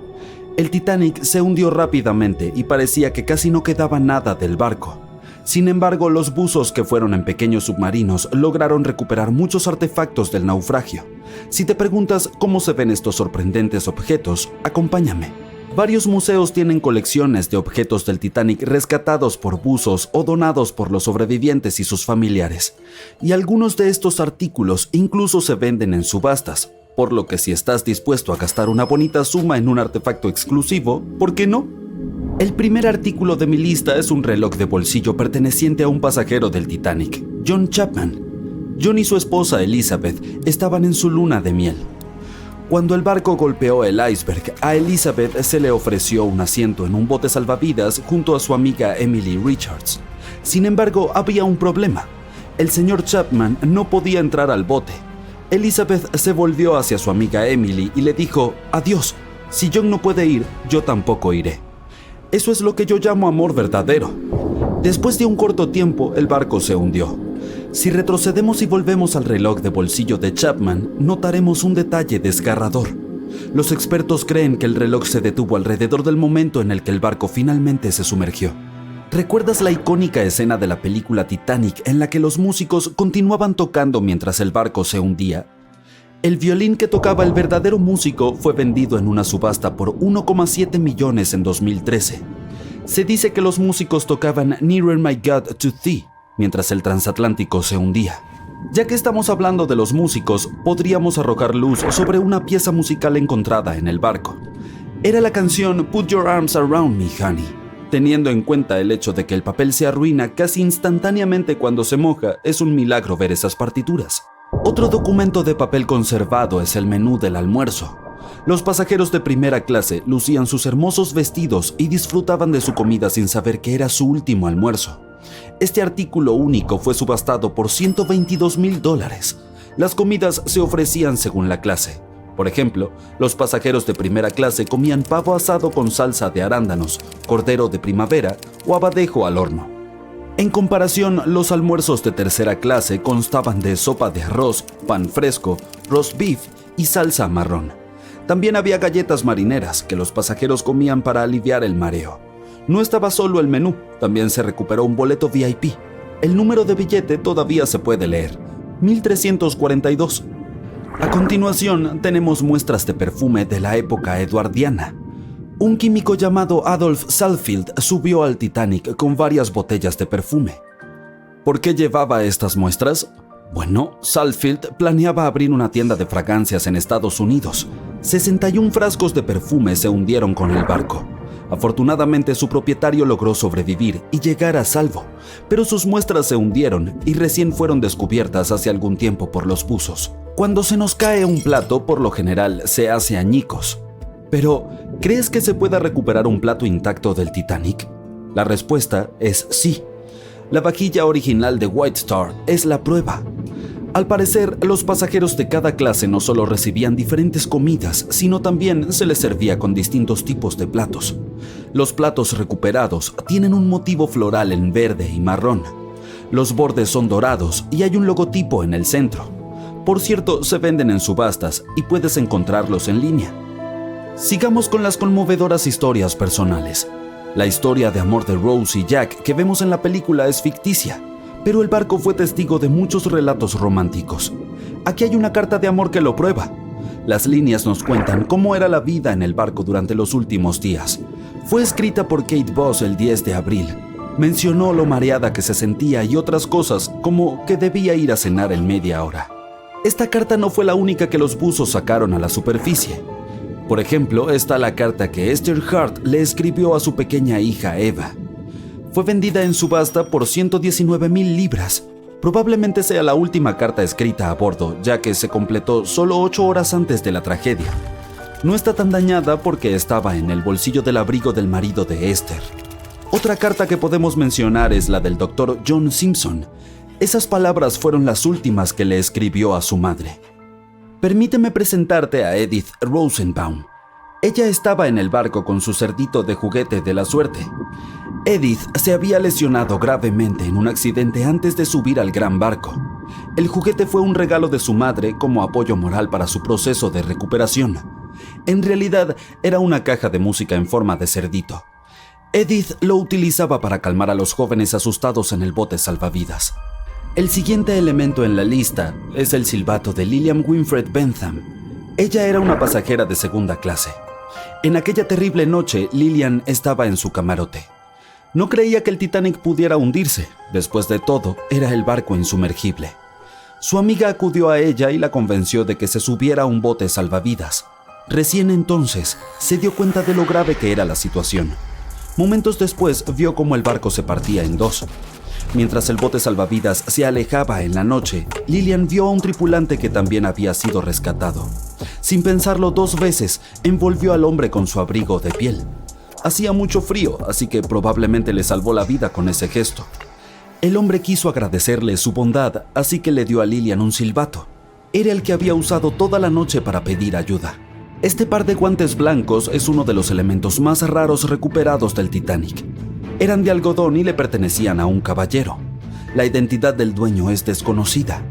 El Titanic se hundió rápidamente y parecía que casi no quedaba nada del barco. Sin embargo, los buzos que fueron en pequeños submarinos lograron recuperar muchos artefactos del naufragio. Si te preguntas cómo se ven estos sorprendentes objetos, acompáñame. Varios museos tienen colecciones de objetos del Titanic rescatados por buzos o donados por los sobrevivientes y sus familiares. Y algunos de estos artículos incluso se venden en subastas, por lo que si estás dispuesto a gastar una bonita suma en un artefacto exclusivo, ¿por qué no? El primer artículo de mi lista es un reloj de bolsillo perteneciente a un pasajero del Titanic, John Chapman. John y su esposa Elizabeth estaban en su luna de miel. Cuando el barco golpeó el iceberg, a Elizabeth se le ofreció un asiento en un bote salvavidas junto a su amiga Emily Richards. Sin embargo, había un problema. El señor Chapman no podía entrar al bote. Elizabeth se volvió hacia su amiga Emily y le dijo: «Adiós, si John no puede ir, yo tampoco iré». Eso es lo que yo llamo amor verdadero. Después de un corto tiempo, el barco se hundió. Si retrocedemos y volvemos al reloj de bolsillo de Chapman, notaremos un detalle desgarrador. Los expertos creen que el reloj se detuvo alrededor del momento en el que el barco finalmente se sumergió. ¿Recuerdas la icónica escena de la película Titanic en la que los músicos continuaban tocando mientras el barco se hundía? El violín que tocaba el verdadero músico fue vendido en una subasta por 1,7 millones en 2013. Se dice que los músicos tocaban Nearer My God to Thee mientras el transatlántico se hundía. Ya que estamos hablando de los músicos, podríamos arrojar luz sobre una pieza musical encontrada en el barco. Era la canción Put Your Arms Around Me, Honey. Teniendo en cuenta el hecho de que el papel se arruina casi instantáneamente cuando se moja, es un milagro ver esas partituras. Otro documento de papel conservado es el menú del almuerzo. Los pasajeros de primera clase lucían sus hermosos vestidos y disfrutaban de su comida sin saber que era su último almuerzo. Este artículo único fue subastado por $122,000. Las comidas se ofrecían según la clase. Por ejemplo, los pasajeros de primera clase comían pavo asado con salsa de arándanos, cordero de primavera o abadejo al horno. En comparación, los almuerzos de tercera clase constaban de sopa de arroz, pan fresco, roast beef y salsa marrón. También había galletas marineras que los pasajeros comían para aliviar el mareo. No estaba solo el menú, también se recuperó un boleto VIP. El número de billete todavía se puede leer, 1342. A continuación, tenemos muestras de perfume de la época eduardiana. Un químico llamado Adolf Salfield subió al Titanic con varias botellas de perfume. ¿Por qué llevaba estas muestras? Bueno, Salfield planeaba abrir una tienda de fragancias en Estados Unidos. 61 frascos de perfume se hundieron con el barco. Afortunadamente, su propietario logró sobrevivir y llegar a salvo, pero sus muestras se hundieron y recién fueron descubiertas hace algún tiempo por los buzos. Cuando se nos cae un plato, por lo general se hace añicos. Pero, ¿crees que se pueda recuperar un plato intacto del Titanic? La respuesta es sí. La vajilla original de White Star es la prueba. Al parecer, los pasajeros de cada clase no solo recibían diferentes comidas, sino también se les servía con distintos tipos de platos. Los platos recuperados tienen un motivo floral en verde y marrón. Los bordes son dorados y hay un logotipo en el centro. Por cierto, se venden en subastas y puedes encontrarlos en línea. Sigamos con las conmovedoras historias personales. La historia de amor de Rose y Jack que vemos en la película es ficticia, pero el barco fue testigo de muchos relatos románticos. Aquí hay una carta de amor que lo prueba. Las líneas nos cuentan cómo era la vida en el barco durante los últimos días. Fue escrita por Kate Boss el 10 de abril. Mencionó lo mareada que se sentía y otras cosas, como que debía ir a cenar en media hora. Esta carta no fue la única que los buzos sacaron a la superficie. Por ejemplo, está la carta que Esther Hart le escribió a su pequeña hija Eva. Fue vendida en subasta por 119,000 libras. Probablemente sea la última carta escrita a bordo, ya que se completó solo 8 horas antes de la tragedia. No está tan dañada porque estaba en el bolsillo del abrigo del marido de Esther. Otra carta que podemos mencionar es la del Dr. John Simpson. Esas palabras fueron las últimas que le escribió a su madre. Permíteme presentarte a Edith Rosenbaum. Ella estaba en el barco con su cerdito de juguete de la suerte. Edith se había lesionado gravemente en un accidente antes de subir al gran barco. El juguete fue un regalo de su madre como apoyo moral para su proceso de recuperación. En realidad, era una caja de música en forma de cerdito. Edith lo utilizaba para calmar a los jóvenes asustados en el bote salvavidas. El siguiente elemento en la lista es el silbato de Lillian Winfred Bentham. Ella era una pasajera de segunda clase. En aquella terrible noche, Lillian estaba en su camarote. No creía que el Titanic pudiera hundirse. Después de todo, era el barco insumergible. Su amiga acudió a ella y la convenció de que se subiera a un bote salvavidas. Recién entonces se dio cuenta de lo grave que era la situación. Momentos después vio cómo el barco se partía en dos. Mientras el bote salvavidas se alejaba en la noche, Lillian vio a un tripulante que también había sido rescatado. Sin pensarlo dos veces, envolvió al hombre con su abrigo de piel. Hacía mucho frío, así que probablemente le salvó la vida con ese gesto. El hombre quiso agradecerle su bondad, así que le dio a Lillian un silbato. Era el que había usado toda la noche para pedir ayuda. Este par de guantes blancos es uno de los elementos más raros recuperados del Titanic. Eran de algodón y le pertenecían a un caballero. La identidad del dueño es desconocida.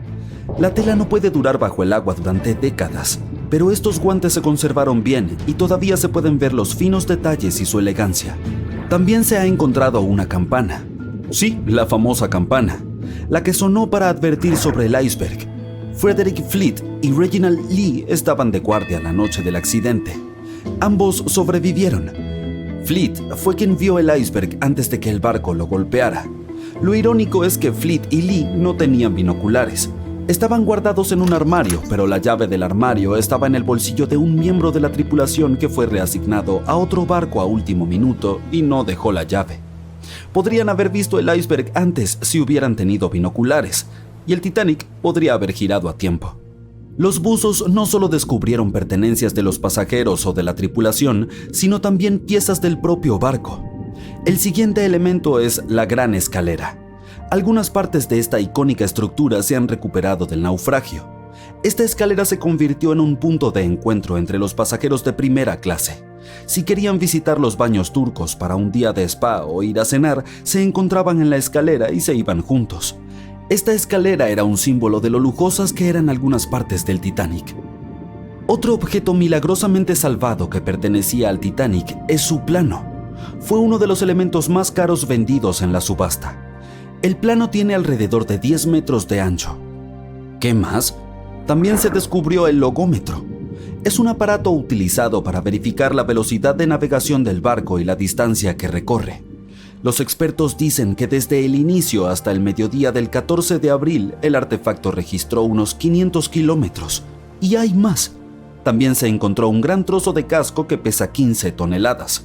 La tela no puede durar bajo el agua durante décadas, pero estos guantes se conservaron bien y todavía se pueden ver los finos detalles y su elegancia. También se ha encontrado una campana. Sí, la famosa campana, la que sonó para advertir sobre el iceberg. Frederick Fleet y Reginald Lee estaban de guardia la noche del accidente. Ambos sobrevivieron. Fleet fue quien vio el iceberg antes de que el barco lo golpeara. Lo irónico es que Fleet y Lee no tenían binoculares. Estaban guardados en un armario, pero la llave del armario estaba en el bolsillo de un miembro de la tripulación que fue reasignado a otro barco a último minuto y no dejó la llave. Podrían haber visto el iceberg antes si hubieran tenido binoculares, y el Titanic podría haber girado a tiempo. Los buzos no solo descubrieron pertenencias de los pasajeros o de la tripulación, sino también piezas del propio barco. El siguiente elemento es la Gran Escalera. Algunas partes de esta icónica estructura se han recuperado del naufragio. Esta escalera se convirtió en un punto de encuentro entre los pasajeros de primera clase. Si querían visitar los baños turcos para un día de spa o ir a cenar, se encontraban en la escalera y se iban juntos. Esta escalera era un símbolo de lo lujosas que eran algunas partes del Titanic. Otro objeto milagrosamente salvado que pertenecía al Titanic es su plano. Fue uno de los elementos más caros vendidos en la subasta. El plano tiene alrededor de 10 metros de ancho. ¿Qué más? También se descubrió el logómetro. Es un aparato utilizado para verificar la velocidad de navegación del barco y la distancia que recorre. Los expertos dicen que desde el inicio hasta el mediodía del 14 de abril, el artefacto registró unos 500 kilómetros. Y hay más. También se encontró un gran trozo de casco que pesa 15 toneladas.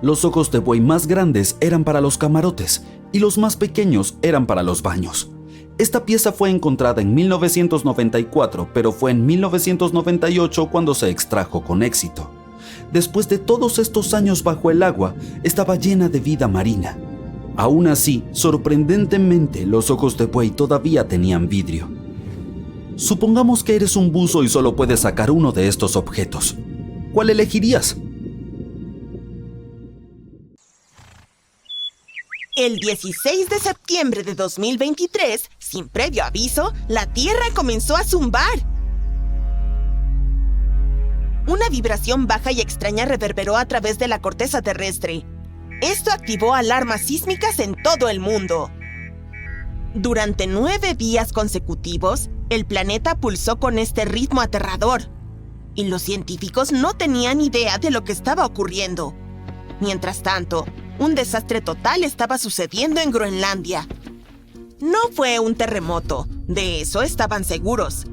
Los ojos de buey más grandes eran para los camarotes y los más pequeños eran para los baños. Esta pieza fue encontrada en 1994, pero fue en 1998 cuando se extrajo con éxito. Después de todos estos años bajo el agua, estaba llena de vida marina. Aún así, sorprendentemente, los ojos de buey todavía tenían vidrio. Supongamos que eres un buzo y solo puedes sacar uno de estos objetos. ¿Cuál elegirías? El 16 de septiembre de 2023, sin previo aviso, la Tierra comenzó a zumbar. Una vibración baja y extraña reverberó a través de la corteza terrestre. Esto activó alarmas sísmicas en todo el mundo. Durante 9 días consecutivos, el planeta pulsó con este ritmo aterrador, y los científicos no tenían idea de lo que estaba ocurriendo. Mientras tanto, un desastre total estaba sucediendo en Groenlandia. No fue un terremoto, de eso estaban seguros.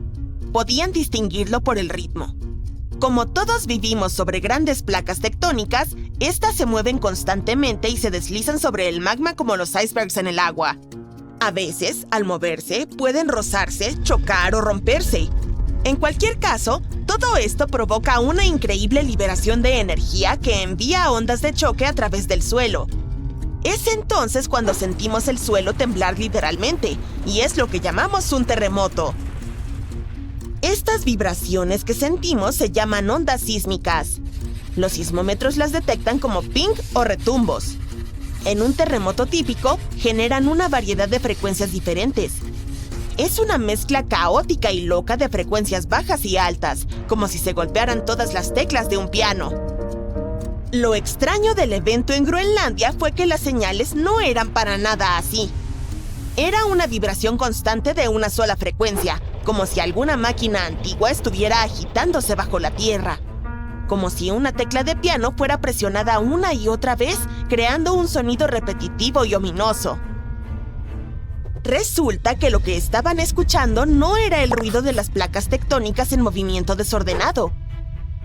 Podían distinguirlo por el ritmo. Como todos vivimos sobre grandes placas tectónicas, estas se mueven constantemente y se deslizan sobre el magma como los icebergs en el agua. A veces, al moverse, pueden rozarse, chocar o romperse. En cualquier caso, todo esto provoca una increíble liberación de energía que envía ondas de choque a través del suelo. Es entonces cuando sentimos el suelo temblar literalmente, y es lo que llamamos un terremoto. Estas vibraciones que sentimos se llaman ondas sísmicas. Los sismómetros las detectan como ping o retumbos. En un terremoto típico, generan una variedad de frecuencias diferentes. Es una mezcla caótica y loca de frecuencias bajas y altas, como si se golpearan todas las teclas de un piano. Lo extraño del evento en Groenlandia fue que las señales no eran para nada así. Era una vibración constante de una sola frecuencia, como si alguna máquina antigua estuviera agitándose bajo la tierra. Como si una tecla de piano fuera presionada una y otra vez, creando un sonido repetitivo y ominoso. Resulta que lo que estaban escuchando no era el ruido de las placas tectónicas en movimiento desordenado.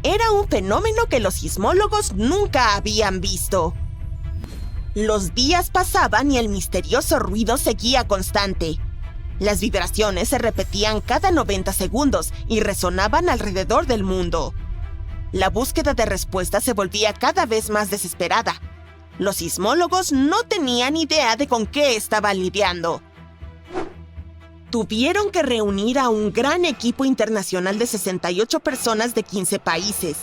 Era un fenómeno que los sismólogos nunca habían visto. Los días pasaban y el misterioso ruido seguía constante. Las vibraciones se repetían cada 90 segundos y resonaban alrededor del mundo. La búsqueda de respuestas se volvía cada vez más desesperada. Los sismólogos no tenían idea de con qué estaban lidiando. Tuvieron que reunir a un gran equipo internacional de 68 personas de 15 países.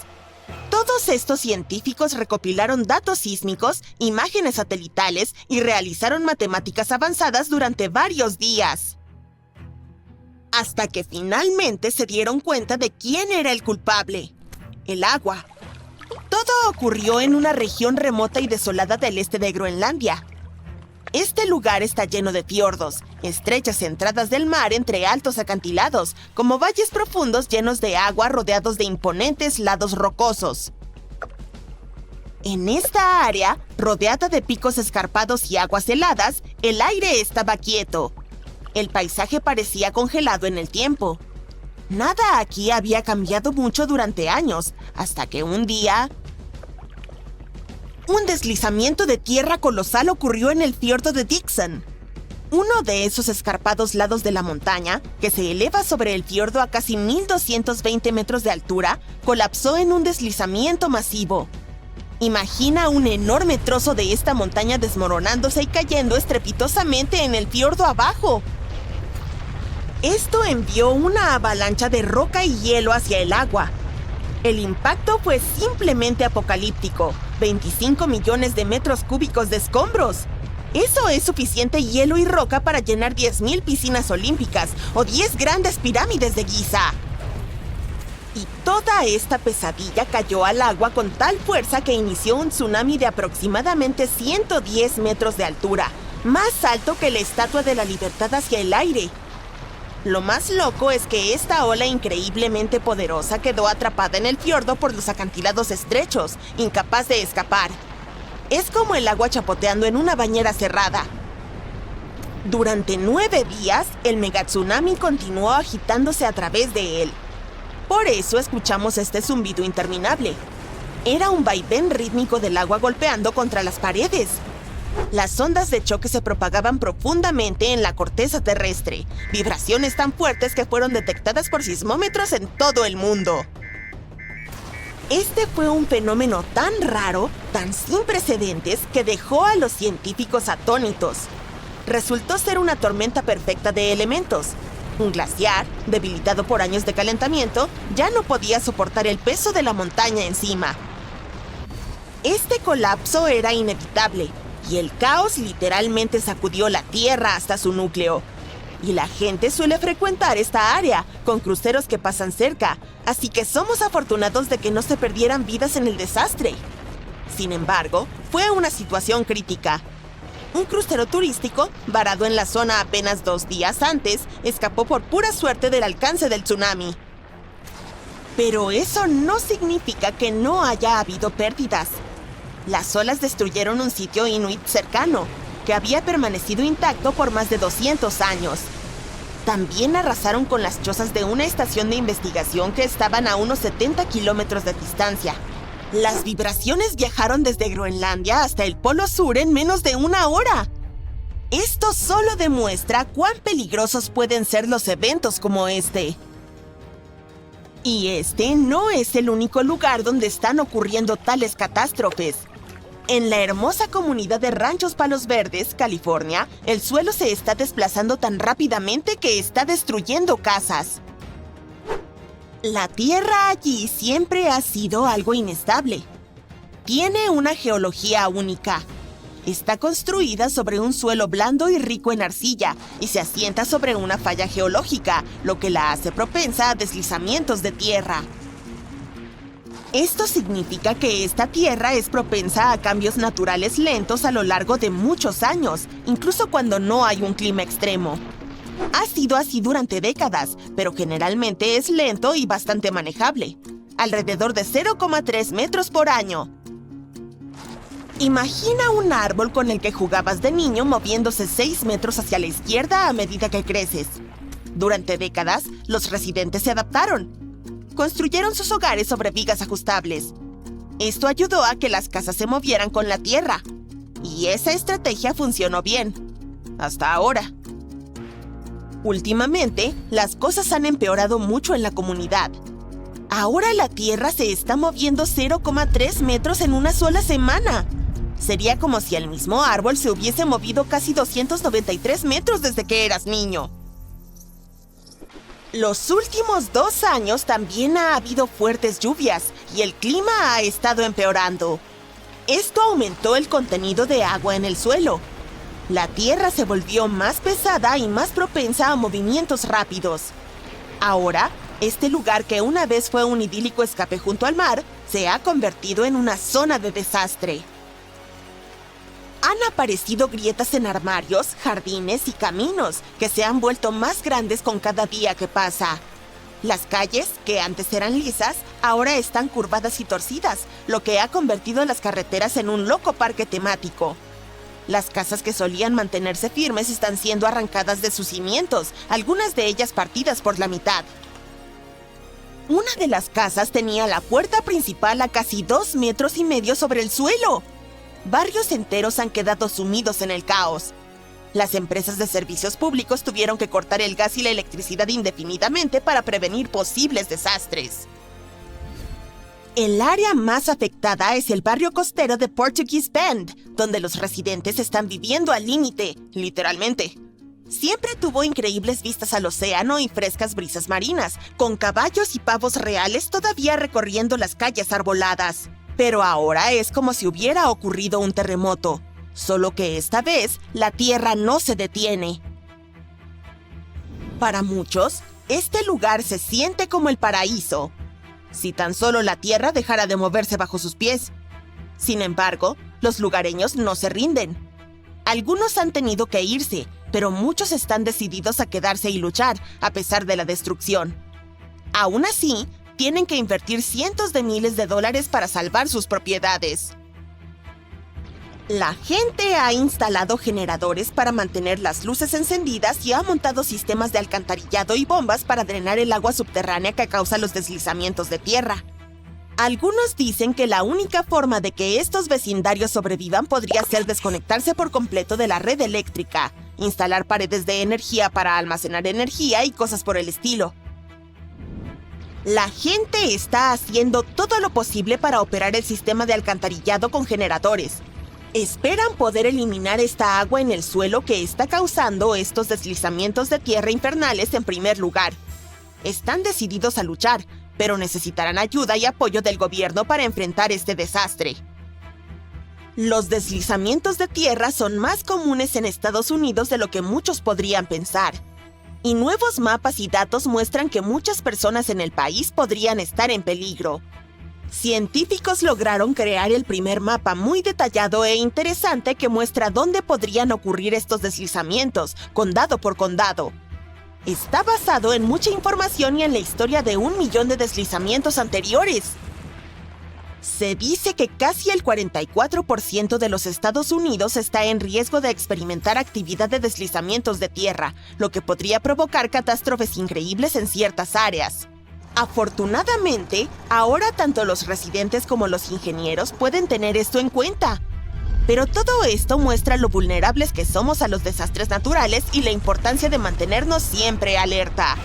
Todos estos científicos recopilaron datos sísmicos, imágenes satelitales y realizaron matemáticas avanzadas durante varios días. Hasta que finalmente se dieron cuenta de quién era el culpable: el agua. Todo ocurrió en una región remota y desolada del este de Groenlandia. Este lugar está lleno de fiordos, estrechas entradas del mar entre altos acantilados, como valles profundos llenos de agua rodeados de imponentes lados rocosos. En esta área, rodeada de picos escarpados y aguas heladas, el aire estaba quieto. El paisaje parecía congelado en el tiempo. Nada aquí había cambiado mucho durante años, hasta que un día... un deslizamiento de tierra colosal ocurrió en el fiordo de Dixon. Uno de esos escarpados lados de la montaña, que se eleva sobre el fiordo a casi 1220 metros de altura, colapsó en un deslizamiento masivo. Imagina un enorme trozo de esta montaña desmoronándose y cayendo estrepitosamente en el fiordo abajo. Esto envió una avalancha de roca y hielo hacia el agua. El impacto fue simplemente apocalíptico. 25 millones de metros cúbicos de escombros. Eso es suficiente hielo y roca para llenar 10.000 piscinas olímpicas o 10 grandes pirámides de Giza. Y toda esta pesadilla cayó al agua con tal fuerza que inició un tsunami de aproximadamente 110 metros de altura, más alto que la Estatua de la Libertad hacia el aire. Lo más loco es que esta ola increíblemente poderosa quedó atrapada en el fiordo por los acantilados estrechos, incapaz de escapar. Es como el agua chapoteando en una bañera cerrada. Durante 9 días, el megatsunami continuó agitándose a través de él. Por eso escuchamos este zumbido interminable. Era un vaivén rítmico del agua golpeando contra las paredes. Las ondas de choque se propagaban profundamente en la corteza terrestre, vibraciones tan fuertes que fueron detectadas por sismómetros en todo el mundo. Este fue un fenómeno tan raro, tan sin precedentes, que dejó a los científicos atónitos. Resultó ser una tormenta perfecta de elementos. Un glaciar, debilitado por años de calentamiento, ya no podía soportar el peso de la montaña encima. Este colapso era inevitable, y el caos literalmente sacudió la Tierra hasta su núcleo. Y la gente suele frecuentar esta área, con cruceros que pasan cerca, así que somos afortunados de que no se perdieran vidas en el desastre. Sin embargo, fue una situación crítica. Un crucero turístico, varado en la zona apenas 2 días antes, escapó por pura suerte del alcance del tsunami. Pero eso no significa que no haya habido pérdidas. Las olas destruyeron un sitio inuit cercano, que había permanecido intacto por más de 200 años. También arrasaron con las chozas de una estación de investigación que estaban a unos 70 kilómetros de distancia. Las vibraciones viajaron desde Groenlandia hasta el Polo Sur en menos de 1 hora. Esto solo demuestra cuán peligrosos pueden ser los eventos como este. Y este no es el único lugar donde están ocurriendo tales catástrofes. En la hermosa comunidad de Ranchos Palos Verdes, California, el suelo se está desplazando tan rápidamente que está destruyendo casas. La tierra allí siempre ha sido algo inestable. Tiene una geología única. Está construida sobre un suelo blando y rico en arcilla y se asienta sobre una falla geológica, lo que la hace propensa a deslizamientos de tierra. Esto significa que esta tierra es propensa a cambios naturales lentos a lo largo de muchos años, incluso cuando no hay un clima extremo. Ha sido así durante décadas, pero generalmente es lento y bastante manejable, alrededor de 0,3 metros por año. Imagina un árbol con el que jugabas de niño moviéndose 6 metros hacia la izquierda a medida que creces. Durante décadas, los residentes se adaptaron. Construyeron sus hogares sobre vigas ajustables. Esto ayudó a que las casas se movieran con la tierra. Y esa estrategia funcionó bien. Hasta ahora. Últimamente, las cosas han empeorado mucho en la comunidad. Ahora la tierra se está moviendo 0,3 metros en una sola semana. Sería como si el mismo árbol se hubiese movido casi 293 metros desde que eras niño. Los últimos 2 años también ha habido fuertes lluvias y el clima ha estado empeorando. Esto aumentó el contenido de agua en el suelo. La tierra se volvió más pesada y más propensa a movimientos rápidos. Ahora, este lugar que una vez fue un idílico escape junto al mar, se ha convertido en una zona de desastre. Han aparecido grietas en armarios, jardines y caminos que se han vuelto más grandes con cada día que pasa. Las calles, que antes eran lisas, ahora están curvadas y torcidas, lo que ha convertido las carreteras en un loco parque temático. Las casas que solían mantenerse firmes están siendo arrancadas de sus cimientos, algunas de ellas partidas por la mitad. Una de las casas tenía la puerta principal a casi 2,5 metros sobre el suelo. Barrios enteros han quedado sumidos en el caos. Las empresas de servicios públicos tuvieron que cortar el gas y la electricidad indefinidamente para prevenir posibles desastres. El área más afectada es el barrio costero de Portuguese Bend, donde los residentes están viviendo al límite, literalmente. Siempre tuvo increíbles vistas al océano y frescas brisas marinas, con caballos y pavos reales todavía recorriendo las calles arboladas. Pero ahora es como si hubiera ocurrido un terremoto, solo que esta vez la tierra no se detiene. Para muchos, este lugar se siente como el paraíso, si tan solo la tierra dejara de moverse bajo sus pies. Sin embargo, los lugareños no se rinden. Algunos han tenido que irse, pero muchos están decididos a quedarse y luchar, a pesar de la destrucción. Aún así, tienen que invertir cientos de miles de dólares para salvar sus propiedades. La gente ha instalado generadores para mantener las luces encendidas y ha montado sistemas de alcantarillado y bombas para drenar el agua subterránea que causa los deslizamientos de tierra. Algunos dicen que la única forma de que estos vecindarios sobrevivan podría ser desconectarse por completo de la red eléctrica, instalar paredes de energía para almacenar energía y cosas por el estilo. La gente está haciendo todo lo posible para operar el sistema de alcantarillado con generadores. Esperan poder eliminar esta agua en el suelo que está causando estos deslizamientos de tierra infernales en primer lugar. Están decididos a luchar, pero necesitarán ayuda y apoyo del gobierno para enfrentar este desastre. Los deslizamientos de tierra son más comunes en Estados Unidos de lo que muchos podrían pensar. Y nuevos mapas y datos muestran que muchas personas en el país podrían estar en peligro. Científicos lograron crear el primer mapa muy detallado e interesante que muestra dónde podrían ocurrir estos deslizamientos, condado por condado. Está basado en mucha información y en la historia de 1 millón de deslizamientos anteriores. Se dice que casi el 44% de los Estados Unidos está en riesgo de experimentar actividad de deslizamientos de tierra, lo que podría provocar catástrofes increíbles en ciertas áreas. Afortunadamente, ahora tanto los residentes como los ingenieros pueden tener esto en cuenta. Pero todo esto muestra lo vulnerables que somos a los desastres naturales y la importancia de mantenernos siempre alerta.